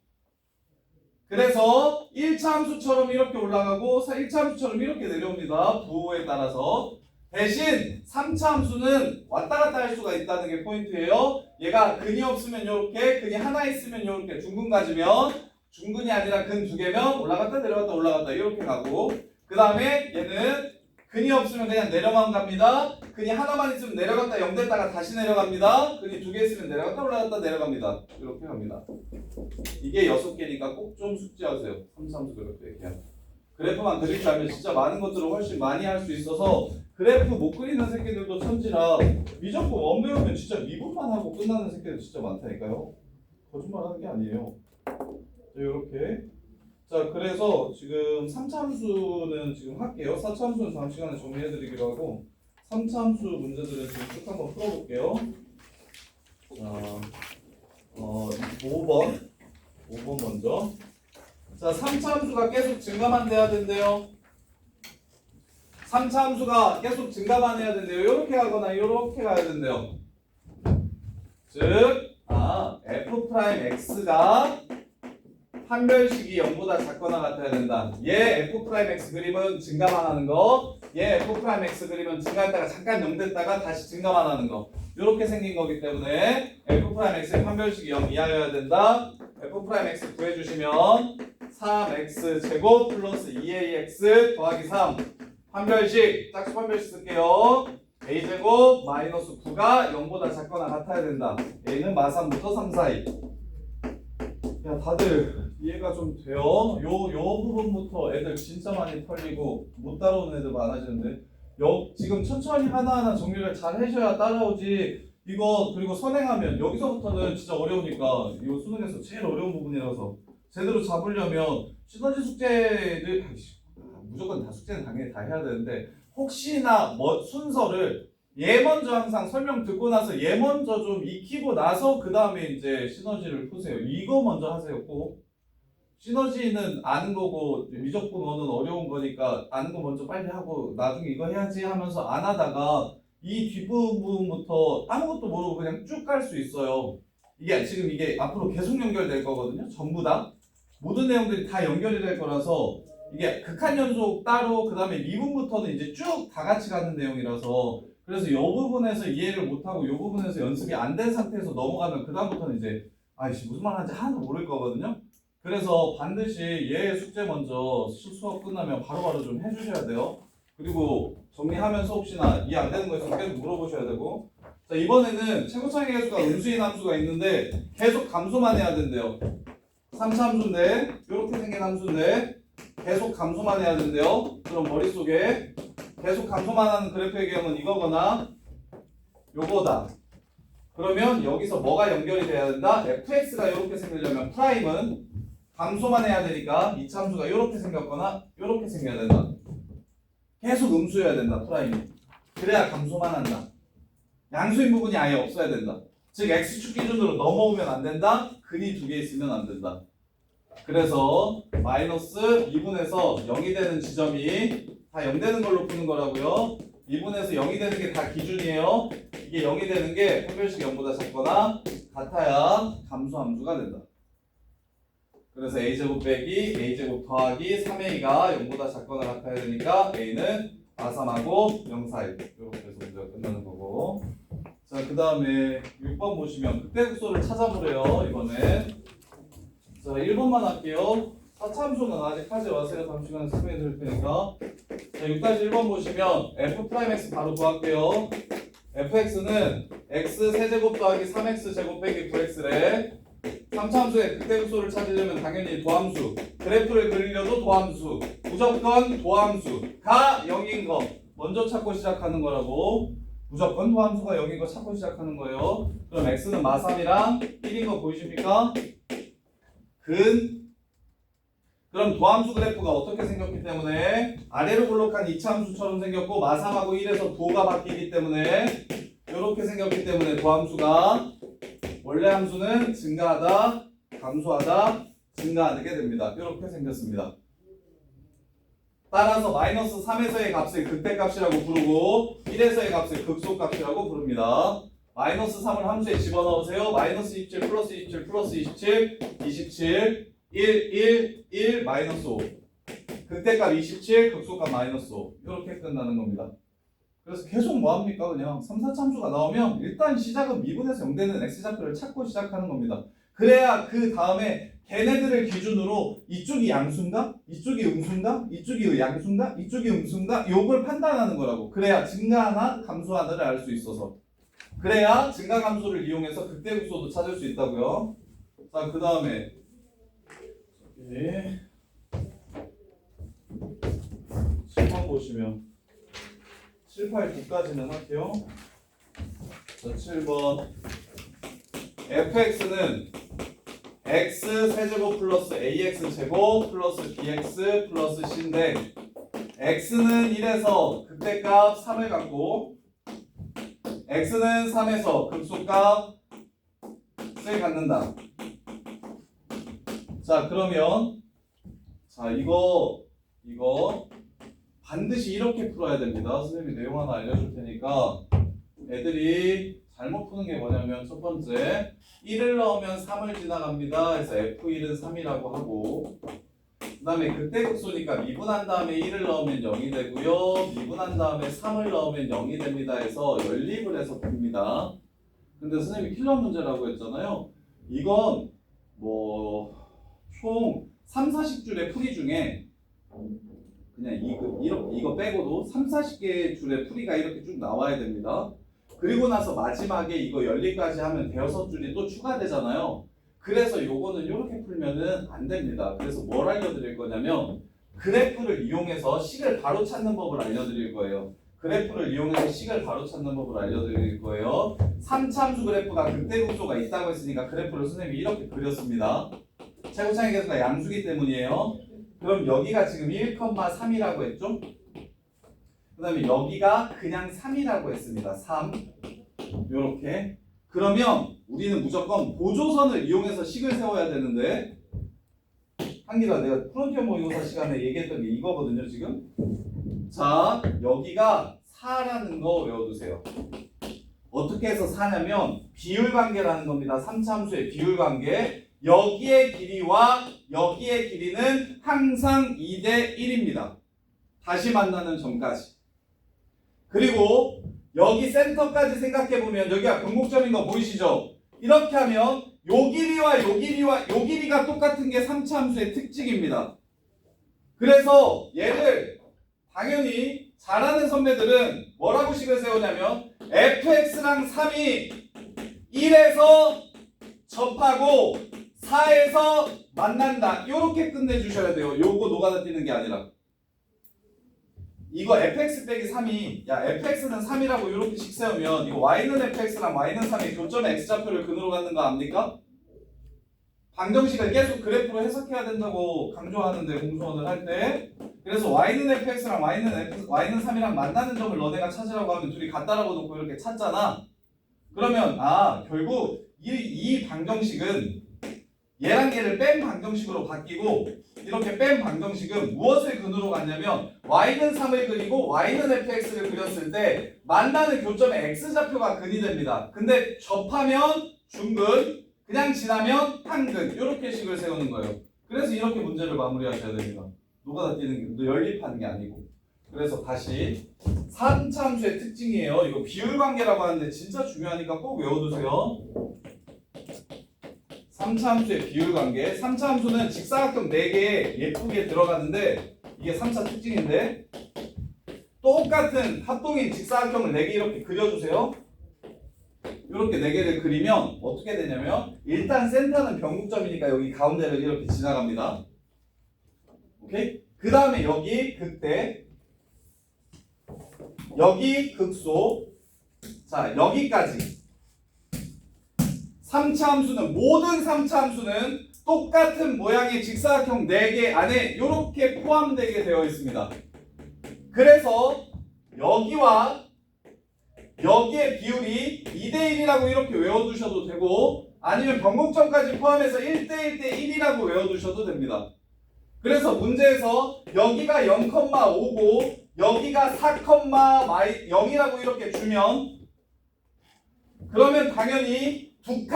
그래서 1차 함수처럼 이렇게 올라가고 1차 함수처럼 이렇게 내려옵니다. 부호에 따라서. 대신 3차 함수는 왔다 갔다 할 수가 있다는 게 포인트예요. 얘가 근이 없으면 이렇게, 근이 하나 있으면 이렇게, 중근 가지면, 중근이 아니라 근 2개면 올라갔다 내려갔다 올라갔다 이렇게 가고, 그 다음에 얘는 근이 없으면 그냥 내려만 갑니다. 근이 하나만 있으면 내려갔다 0 됐다가 다시 내려갑니다. 근이 2개 있으면 내려갔다 올라갔다 내려갑니다. 이렇게 갑니다. 이게 6개니까 꼭 좀 숙지하세요. 3차함수 그래프 얘기하면. 그래프만 그릴 줄 알면 진짜 많은 것들을 훨씬 많이 할 수 있어서, 그래프 못 그리는 새끼들도 천지라 미적분 원 배우면 진짜 미분만 하고 끝나는 새끼들 진짜 많다니까요. 거짓말하는 게 아니에요. 이렇게. 자, 그래서 지금 3차 함수는 지금 할게요. 4차 함수는 다음 시간에 정리해드리기로 하고, 3차 함수 문제들은 지금 쭉 한번 풀어볼게요. 자, 5번 먼저. 자, 3차 함수가 계속 증가만 돼야 된대요. 3차 함수가 계속 증가만 해야 된대요. 이렇게 가거나 이렇게 가야 된대요. 즉, f'x가 판별식이 0보다 작거나 같아야 된다. 얘 f'x 그림은 증가만 하는 거, 얘 f'x 그림은 증가했다가 잠깐 0 됐다가 다시 증가만 하는 거, 이렇게 생긴 거기 때문에 f'x의 판별식이 0 이하여야 된다. f'x 구해주시면 3x 제곱 플러스 2ax 더하기 3 판별식, 짝수 판별식 쓸게요. a제곱 마이너스 9가 0보다 작거나 같아야 된다. a는 마3부터 3 사이. 야, 다들 이해가 좀 돼요? 요 부분부터 애들 진짜 많이 털리고 못 따라오는 애들 많아지는데, 지금 천천히 하나하나 정리를 잘 하셔야 따라오지. 이거 그리고 선행하면 여기서부터는 진짜 어려우니까, 이거 수능에서 제일 어려운 부분이라서 제대로 잡으려면 시너지 숙제를 무조건 다 숙제는 당연히 다 해야 되는데, 혹시나 순서를 얘 먼저 항상 설명 듣고 나서 얘 먼저 좀 익히고 나서 그 다음에 이제 시너지를 푸세요. 이거 먼저 하세요. 꼭. 시너지는 아는 거고 미적분 원은 어려운 거니까 아는 거 먼저 빨리 하고 나중에 이거 해야지 하면서 안 하다가 이 뒷부분부터 아무것도 모르고 그냥 쭉 갈 수 있어요. 이게 앞으로 계속 연결될 거거든요. 전부 다. 모든 내용들이 다 연결이 될 거라서 이게 극한 연속 따로, 그 다음에 미분부터는 이제 쭉 다 같이 가는 내용이라서, 그래서 이 부분에서 이해를 못하고 이 부분에서 연습이 안 된 상태에서 넘어가면 그 다음부터는 이제 아이씨 무슨 말 하는지 하나도 모를 거거든요. 그래서 반드시 얘 숙제 먼저 수업 끝나면 바로바로 좀 해주셔야 돼요. 그리고 정리하면서 혹시나 이해 안 되는 거 있으면 계속 물어보셔야 되고. 자, 이번에는 최고창의 개수가 음수인 함수가 있는데 계속 감소만 해야 된대요. 3차 함수인데 이렇게 생긴 함수인데 계속 감소만 해야 된대요. 그럼 머릿속에 계속 감소만 하는 그래프의 경우는 이거거나 요거다. 그러면 여기서 뭐가 연결이 돼야 된다? fx가 이렇게 생기려면 프라임은 감소만 해야 되니까 2차 함수가 이렇게 생겼거나 이렇게 생겨야 된다. 계속 음수여야 된다. 프라임이. 그래야 감소만 한다. 양수인 부분이 아예 없어야 된다. 즉 x축 기준으로 넘어오면 안 된다. 근이 두 개 있으면 안 된다. 그래서 마이너스 2분에서 0이 되는 지점이 다 0 되는 걸로 푸는 거라고요. 2분에서 0이 되는 게 다 기준이에요. 이게 0이 되는 게 판별식 0보다 작거나 같아야 감소함수가 된다. 그래서 a제곱 빼기 a제곱 더하기 3a가 0보다 작거나 같아야 되니까 a는 아3하고 0, 4, 1 이렇게 해서 문제가 끝나는 거고. 자, 그 다음에 6번 보시면 극대극소를 찾아보래요. 이번엔 자 1번만 할게요. 4차함수는 아직 하지 마세요. 다음 시간에 설명해 드릴 테니까. 자 6-1번 보시면 f'x 바로 구할게요. fx는 x 세제곱 더하기 3x 제곱 빼기 9x래. 3차함수의 극대극소를 찾으려면 당연히 도함수, 그래프를 그리려도 도함수, 무조건 도함수가 0인 거 먼저 찾고 시작하는 거라고. 무조건 도함수가 0인 거 찾고 시작하는 거예요. 그럼 x는 마3이랑 1인 거 보이십니까? 그럼 도함수 그래프가 어떻게 생겼기 때문에 아래로 블록한 2차함수처럼 생겼고 마3하고 1에서 부호가 바뀌기 때문에 이렇게 생겼기 때문에 도함수가 원래 함수는 증가하다, 감소하다, 증가하게 됩니다. 이렇게 생겼습니다. 따라서 마이너스 3에서의 값을 극대값이라고 부르고 1에서의 값을 극소값이라고 부릅니다. 마이너스 3을 함수에 집어넣으세요. 마이너스 27 플러스 27 플러스 27 27 1 마이너스 5 극대값 27 극소값 마이너스 5 이렇게 끝나는 겁니다. 그래서 계속 뭐합니까? 그냥 3, 4참수가 나오면 일단 시작은 미분에서 0되는 x좌표를 찾고 시작하는 겁니다. 그래야 그 다음에 걔네들을 기준으로 이쪽이 양수인가? 이쪽이 음수인가? 이쪽이 양수인가? 이쪽이 음수인가? 요걸 판단하는 거라고. 그래야 증가하나 감소하나를 알 수 있어서. 그래야 증가 감소를 이용해서 극대극소도 찾을 수 있다고요. 자, 그 다음에 7번 보시면 7, 8, 9까지는 할게요. 자, 7번 fx는 x 세제곱 플러스 ax 제곱 플러스 bx 플러스 c인데 x는 1에서 극대값 3을 갖고 x는 3에서 극소값을 갖는다. 자, 그러면 자 이거 반드시 이렇게 풀어야 됩니다. 선생님이 내용 하나 알려줄 테니까 애들이 잘못 푸는 게 뭐냐면 첫 번째 1을 넣으면 3을 지나갑니다. 그래서 F1은 3이라고 하고 그 다음에 극대극소니까 미분한 다음에 1을 넣으면 0이 되고요. 미분한 다음에 3을 넣으면 0이 됩니다. 해서 연립을 해서 풉니다. 근데 선생님이 킬러 문제라고 했잖아요. 이건 뭐 총 3, 40줄의 풀이 중에 그냥 이거 빼고도 3, 40개의 줄의 풀이가 이렇게 쭉 나와야 됩니다. 그리고 나서 마지막에 이거 연립까지 하면 대여섯 줄이 또 추가되잖아요. 그래서 요거는 이렇게 풀면은 안 됩니다. 그래서 뭘 알려드릴 거냐면 그래프를 이용해서 식을 바로 찾는 법을 알려드릴 거예요. 그래프를 이용해서 식을 바로 찾는 법을 알려드릴 거예요. 3차함수 그래프가 극대극소가 있다고 했으니까 그래프를 선생님이 이렇게 그렸습니다. 최고차이 계수가 양수기 때문이에요. 그럼 여기가 지금 1,3이라고 했죠? 그 다음에 여기가 그냥 3이라고 했습니다. 3 요렇게. 그러면 우리는 무조건 보조선을 이용해서 식을 세워야 되는데 한기가 내가 프론티어 모의고사 시간에 얘기했던 게 이거거든요. 지금 자 여기가 4라는 거 외워두세요. 어떻게 해서 4냐면 비율관계라는 겁니다. 3차함수의 비율관계. 여기의 길이와 여기의 길이는 항상 2대 1입니다. 다시 만나는 점까지. 그리고 여기 센터까지 생각해보면 여기가 변곡점인 거 보이시죠? 이렇게 하면 요 길이와 요 길이와 요 길이가 똑같은 게 3차함수의 특징입니다. 그래서 얘를 당연히 잘하는 선배들은 뭐라고 식을 세우냐면 fx랑 3이 1에서 접하고 4에서 만난다. 이렇게 끝내주셔야 돼요. 요거 노가다 뛰는 게 아니라. 이거 fx 빼기 3이 야 fx는 3이라고 이렇게 식 세우면 이거 y는 fx랑 y는 3이 교점의 x좌표를 근으로 갖는 거 압니까? 방정식을 계속 그래프로 해석해야 된다고 강조하는데 공수원을 할 때 그래서 y는 fx랑 y는 3이랑 만나는 점을 너네가 찾으라고 하면 둘이 같다라고 놓고 이렇게 찾잖아. 그러면 결국 이 방정식은 얘랑 얘를 뺀 방정식으로 바뀌고 이렇게 뺀 방정식은 무엇을 근으로 갔냐면 y는 3을 그리고 y는 fx를 그렸을 때 만나는 교점의 x좌표가 근이 됩니다. 근데 접하면 중근, 그냥 지나면 한근 이렇게 식을 세우는 거예요. 그래서 이렇게 문제를 마무리하셔야 됩니다. 노가다 뛰는 게 연립하는 게 아니고. 그래서 다시 3차 함수의 특징이에요. 이거 비율관계라고 하는데 진짜 중요하니까 꼭 외워두세요. 3차 함수의 비율관계. 3차 함수는 직사각형 4개에 예쁘게 들어가는데 이게 3차 특징인데 똑같은 합동인 직사각형을 4개 이렇게 그려주세요. 이렇게 4개를 그리면 어떻게 되냐면 일단 센터는 변곡점이니까 여기 가운데를 이렇게 지나갑니다. 오케이? 그 다음에 여기 극대, 여기 극소, 자 여기까지 3차 함수는 모든 3차 함수는 똑같은 모양의 직사각형 4개 안에 이렇게 포함되게 되어 있습니다. 그래서 여기와 여기의 비율이 2대1이라고 이렇게 외워두셔도 되고 아니면 변곡점까지 포함해서 1대1대1이라고 외워두셔도 됩니다. 그래서 문제에서 여기가 0,5고 여기가 4,0이라고 이렇게 주면 그러면 당연히 두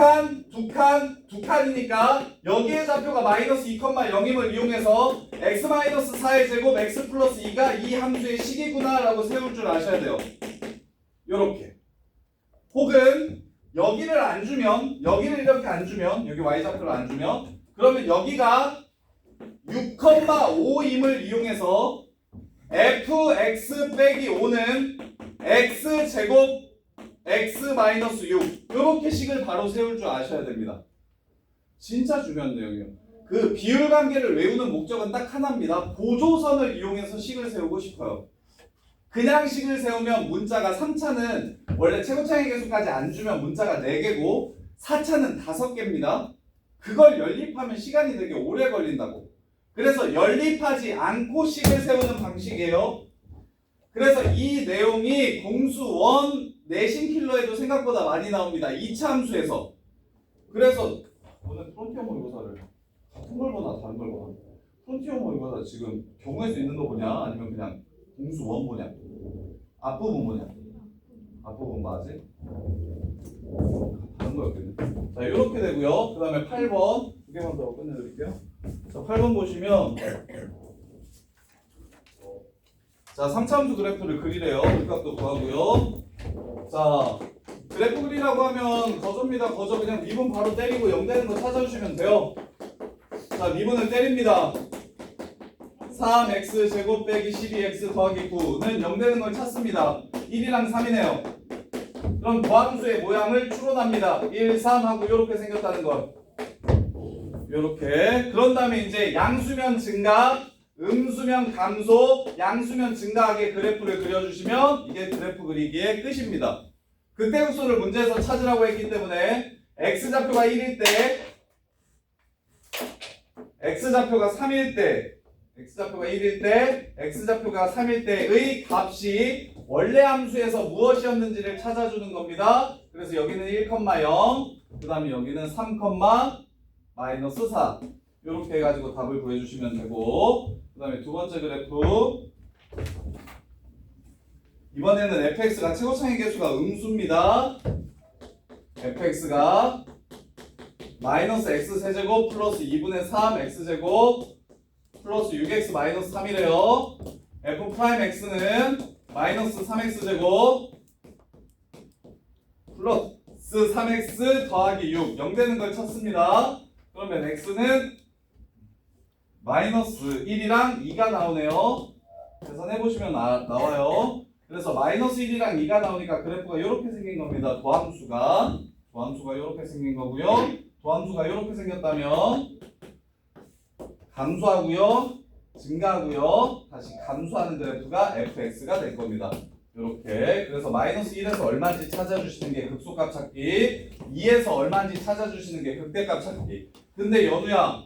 칸이니까 여기의 좌표가 마이너스 2,0임을 이용해서 x-4의 제곱 x 플러스 2가 이 함수의 식이구나 라고 세울 줄 아셔야 돼요. 요렇게. 혹은 여기를 안 주면 여기를 이렇게 안 주면 여기 y좌표를 안 주면 그러면 여기가 6,5임을 이용해서 fx 빼기 5는 x제곱 x-6 이렇게 식을 바로 세울 줄 아셔야 됩니다. 진짜 중요한 내용이에요. 그 비율관계를 외우는 목적은 딱 하나입니다. 보조선을 이용해서 식을 세우고 싶어요. 그냥 식을 세우면 문자가 3차는 원래 최고차의 개수까지 안 주면 문자가 4개고 4차는 5개입니다. 그걸 연립하면 시간이 되게 오래 걸린다고. 그래서 연립하지 않고 식을 세우는 방식이에요. 그래서 이 내용이 공수 1 내신 킬러에도 생각보다 많이 나옵니다. 2차 함수에서. 그래서 오늘 프론티어 모의고사를 같은 걸 보나 다른 걸 보나? 프론티어 모의고사 지금 경우의 수 있는 거 보냐? 아니면 그냥 공수 1 보냐? 앞부분 보냐? 앞부분 맞지? 다른 거였겠네. 자, 이렇게 되고요. 그 다음에 8번 두 개만 더 끝내드릴게요. 자, 8번 보시면 자, 3차 함수 그래프를 그리래요. 물값도 구하고요. 자, 그래프 그리라고 하면 거저입니다. 거저 그냥 미분 바로 때리고 0 되는 거 찾아주시면 돼요. 자, 미분을 때립니다. 3x 제곱 빼기 12x 더하기 9는 0 되는 걸 찾습니다. 1이랑 3이네요. 그럼 더함수의 모양을 추론합니다. 1, 3 하고 이렇게 생겼다는 걸. 이렇게. 그런 다음에 이제 양수면 증가, 음수면 감소, 양수면 증가하게 그래프를 그려주시면 이게 그래프 그리기의 끝입니다. 극대극소를 문제에서 찾으라고 했기 때문에 x좌표가 1일 때, x좌표가 3일 때, x좌표가 1일 때, x좌표가 3일 때의 값이 원래 함수에서 무엇이었는지를 찾아주는 겁니다. 그래서 여기는 1,0, 그 다음에 여기는 3, 마이너스 4 이렇게 해가지고 답을 구해주시면 되고 그 다음에 두 번째 그래프 이번에는 fx가 최고차의 개수가 음수입니다. fx가 마이너스 x세제곱 플러스 2분의 3 x제곱 플러스 6x 마이너스 3이래요. f'x는 마이너스 3x제곱 플러스 3x 더하기 6 0 되는 걸 찾습니다. 그러면 x는 마이너스 1이랑 2가 나오네요. 계산해보시면 나와요. 그래서 마이너스 1이랑 2가 나오니까 그래프가 이렇게 생긴 겁니다. 도함수가 이렇게 생긴 거고요. 도함수가 이렇게 생겼다면 감소하고요. 증가하고요. 다시 감소하는 그래프가 fx가 될 겁니다. 이렇게. 그래서 마이너스 1에서 얼마인지 찾아주시는 게 극소값 찾기, 2에서 얼마인지 찾아주시는 게 극대값 찾기. 근데 연우야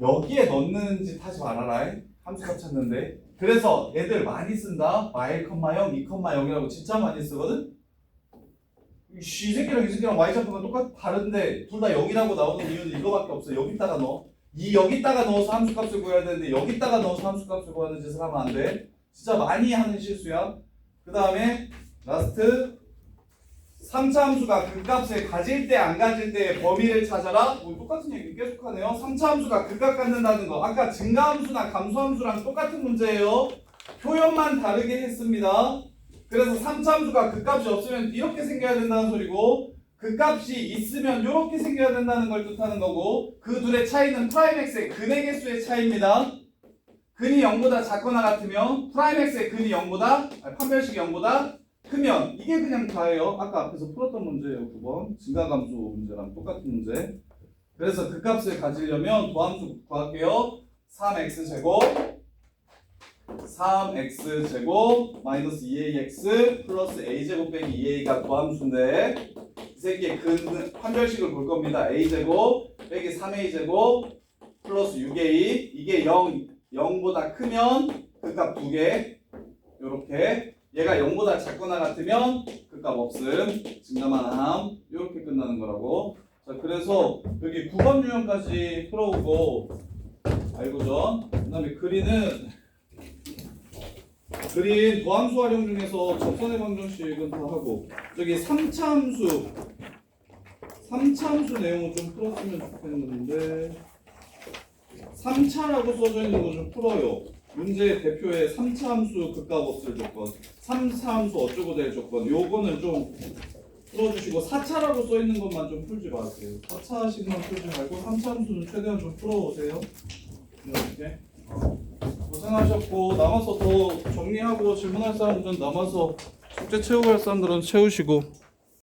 여기에 넣는 짓 하지 말아라. 함수값 찾는데. 그래서 애들 많이 쓴다. 1, 2, 0이라고 진짜 많이 쓰거든. 이 새끼랑 이 새끼랑 y 좌표가 다른데 둘 다 0이라고 나오는 이유는 이거밖에 없어. 여기다가 넣어. 여기다가 넣어서 함수값을 구해야 되는데 여기다가 넣어서 함수값을 구하는 짓을 하면 안 돼. 진짜 많이 하는 실수야. 그 다음에 라스트 3차 함수가 극값을 가질 때 안 가질 때의 범위를 찾아라. 똑같은 얘기 계속하네요. 3차 함수가 극값 갖는다는 거. 아까 증가함수나 감소함수랑 똑같은 문제예요. 표현만 다르게 했습니다. 그래서 3차 함수가 극값이 없으면 이렇게 생겨야 된다는 소리고 극값이 있으면 이렇게 생겨야 된다는 걸 뜻하는 거고 그 둘의 차이는 프라임 x의 근의 개수의 차이입니다. 근이 0보다 작거나 같으면 프라임 x의 근이 0보다 판별식이 0보다 크면 이게 그냥 다예요. 아까 앞에서 풀었던 문제예요. 9번 증가감수 문제랑 똑같은 문제. 그래서 극값을 가지려면 도함수 구할게요. 3x제곱 3x제곱 마이너스 2ax 플러스 a제곱 빼기 2a가 도함수인데 이 새끼의 판별식을 볼 겁니다. a제곱 빼기 3a제곱 플러스 6a 이게 0보다 크면 극값 2개 요렇게 얘가 0보다 작거나 같으면 극값 없음 증가만 함 이렇게 끝나는 거라고. 자 그래서 여기 9번 유형까지 풀어오고 알고죠. 그 다음에 그린 도함수 활용 중에서 접선의 방정식은 다 하고 저기 3차 함수 내용을 좀 풀었으면 좋겠는데 3차라고 써져 있는 거 좀 풀어요. 문제 대표에 3차 함수 극값 없을 조건 3차 함수 어쩌고 될 조건 요거는 좀 풀어주시고 4차라고 써 있는 것만 좀 풀지 마세요. 4차식만 풀지 말고 3차 함수는 최대한 좀 풀어오세요. 이렇게 고생하셨고 남아서 더 정리하고 질문할 사람들은 남아서 숙제 채우고 할 사람들은 채우시고